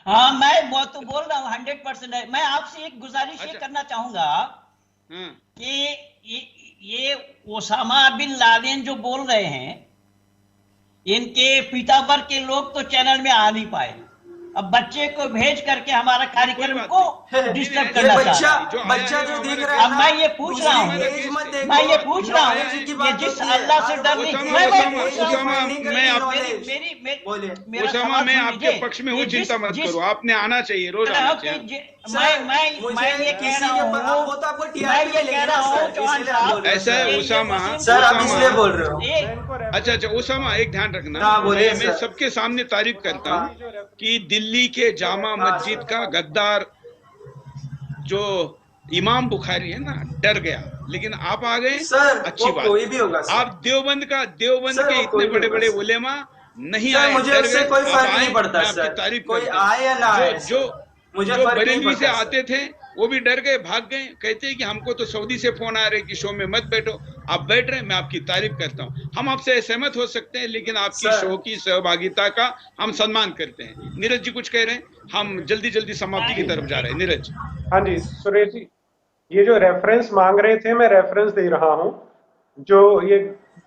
हाँ, मैं वो तो बोल रहा हूँ 100% है। मैं आपसे एक गुजारिश ये करना चाहूंगा कि ये ओसामा बिन लादेन जो बोल रहे हैं, इनके पिता वर्ग के लोग तो चैनल में आ नहीं पाए, अब बच्चे को भेज करके हमारा कार्यक्रम को डिस्टर्ब करना चाहता है। बच्चा जो दिख रहा है, अब मैं ये पूछ रहा हूँ, ये जिस अल्लाह से डर नहीं, मैं आपके पक्ष में हूँ, चिंता मत करो, आपने आना चाहिए, रोज आना चाहिए। मैं ये कह रहा हूँ, ऐसा है उसामा, सर आप इसलिए बोल रहे हो। अच्छा उसामा, एक ध्यान रखना, मैं सबके सामने तारीफ करता हूँ कि दिल्ली के जामा मस्जिद का गद्दार जो इमाम बुखारी है ना, डर गया, लेकिन आप आ गए, अच्छी बात। कोई भी होगा आप देवबंद के इतने बड़े बड़े उलेमा नहीं आए, मुझे उससे कोई फर्क नहीं पड़ता सर, तारीफ कोई आए या ना आए, जो बरेलवी से आते थे वो भी डर गए, भाग गए। कहते हैं कि हमको तो सऊदी से फोन आ रहे कि शो में मत बैठो, आप बैठ रहे हैं, मैं आपकी तारीफ करता हूँ। हम आपसे सहमत हो सकते हैं, लेकिन आपकी शो की सहभागिता का हम सम्मान करते हैं। नीरज जी कुछ कह रहे हैं, हम जल्दी जल्दी समाप्ति की तरफ जा रहे हैं। नीरज। हाँ जी सुरेश जी, ये जो रेफरेंस मांग रहे थे, मैं रेफरेंस दे रहा हूँ, जो ये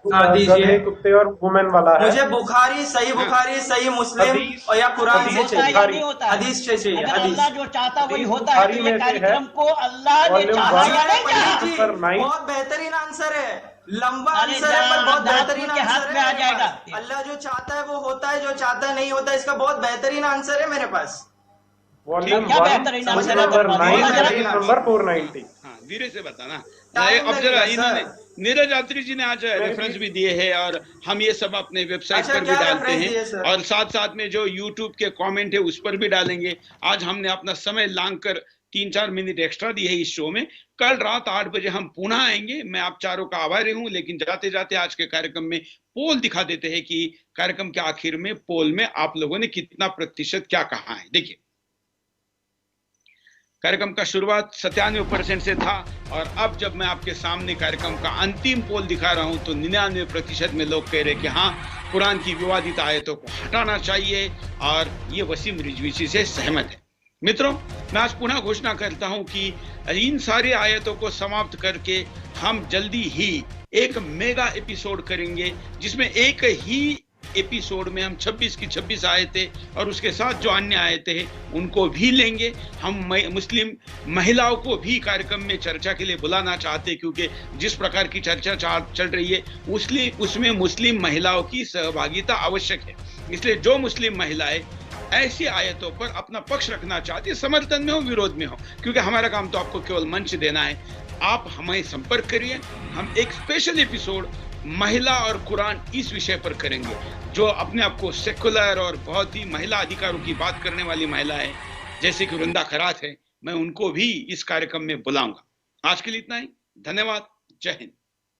गधे, कुत्ते और वुमेन वाला है। मुझे बुखारी, सही बुखारी, सही मुस्लिम और या कुरान से चाहिए, हदीस से चाहिए। अल्लाह जो चाहता वही होता है। तो ये कार्यक्रम को अल्लाह ने चाहा या नहीं चाहा? बहुत बेहतरीन आंसर है, लंबा आंसर है पर बहुत बेहतरीन आंसर है। आ जाएगा, अल्लाह जो चाहता है वो होता है, जो चाहता है नहीं होता। इसका बहुत बेहतरीन आंसर है मेरे पास। क्या बेहतरीन आंसर है? नंबर 490। हाँ, धीरे से बताना। अब जरा इन्होंने नीरज यात्री जी ने आज रेफरेंस भी दिए हैं और हम ये सब अपने वेबसाइट पर भी डालते हैं, और साथ साथ में जो यूट्यूब के कमेंट है उस पर भी डालेंगे। आज हमने अपना समय लांग कर 3-4 मिनट एक्स्ट्रा दी है इस शो में। कल रात 8 बजे हम पुनः आएंगे। मैं आप चारों का आभारी हूं, लेकिन जाते जाते आज के कार्यक्रम में पोल दिखा देते हैं कि कार्यक्रम के आखिर में पोल में आप लोगों ने कितना प्रतिशत क्या कहा है। देखिए, कार्यक्रम का शुरुआत 97% से था, और अब जब मैं आपके सामने कार्यक्रम का अंतिम पोल दिखा रहा हूं तो 99% में लोग कह रहे कि हाँ, कुरान की विवादित आयतों को हटाना चाहिए, और ये वसीम रिजवी से सहमत है। मित्रों, मैं आज पुनः घोषणा करता हूं कि इन सारी आयतों को समाप्त करके हम जल्दी ही एक मेगा एपिसोड करेंगे, जिसमें एक ही एपिसोड में हम 26 की 26 आयतें और उसके साथ जो अन्य आयतें हैं उनको भी लेंगे। हम मुस्लिम महिलाओं को भी कार्यक्रम में चर्चा के लिए बुलाना चाहते हैं, क्योंकि जिस प्रकार की चर्चा चल रही है उसमें मुस्लिम महिलाओं की सहभागिता आवश्यक है। इसलिए जो मुस्लिम महिलाएं ऐसी आयतों पर अपना पक्ष रखना चाहती है, समर्थन में हो विरोध में हो, क्योंकि हमारा काम तो आपको केवल मंच देना है, आप हमें संपर्क करिए। हम एक स्पेशल एपिसोड महिला और कुरान इस विषय पर करेंगे। जो अपने आप को सेकुलर और बहुत ही महिला अधिकारों की बात करने वाली महिला है, जैसे कि वृंदा खरात है, मैं उनको भी इस कार्यक्रम में बुलाऊंगा। आज के लिए इतना ही। धन्यवाद। जय हिंद।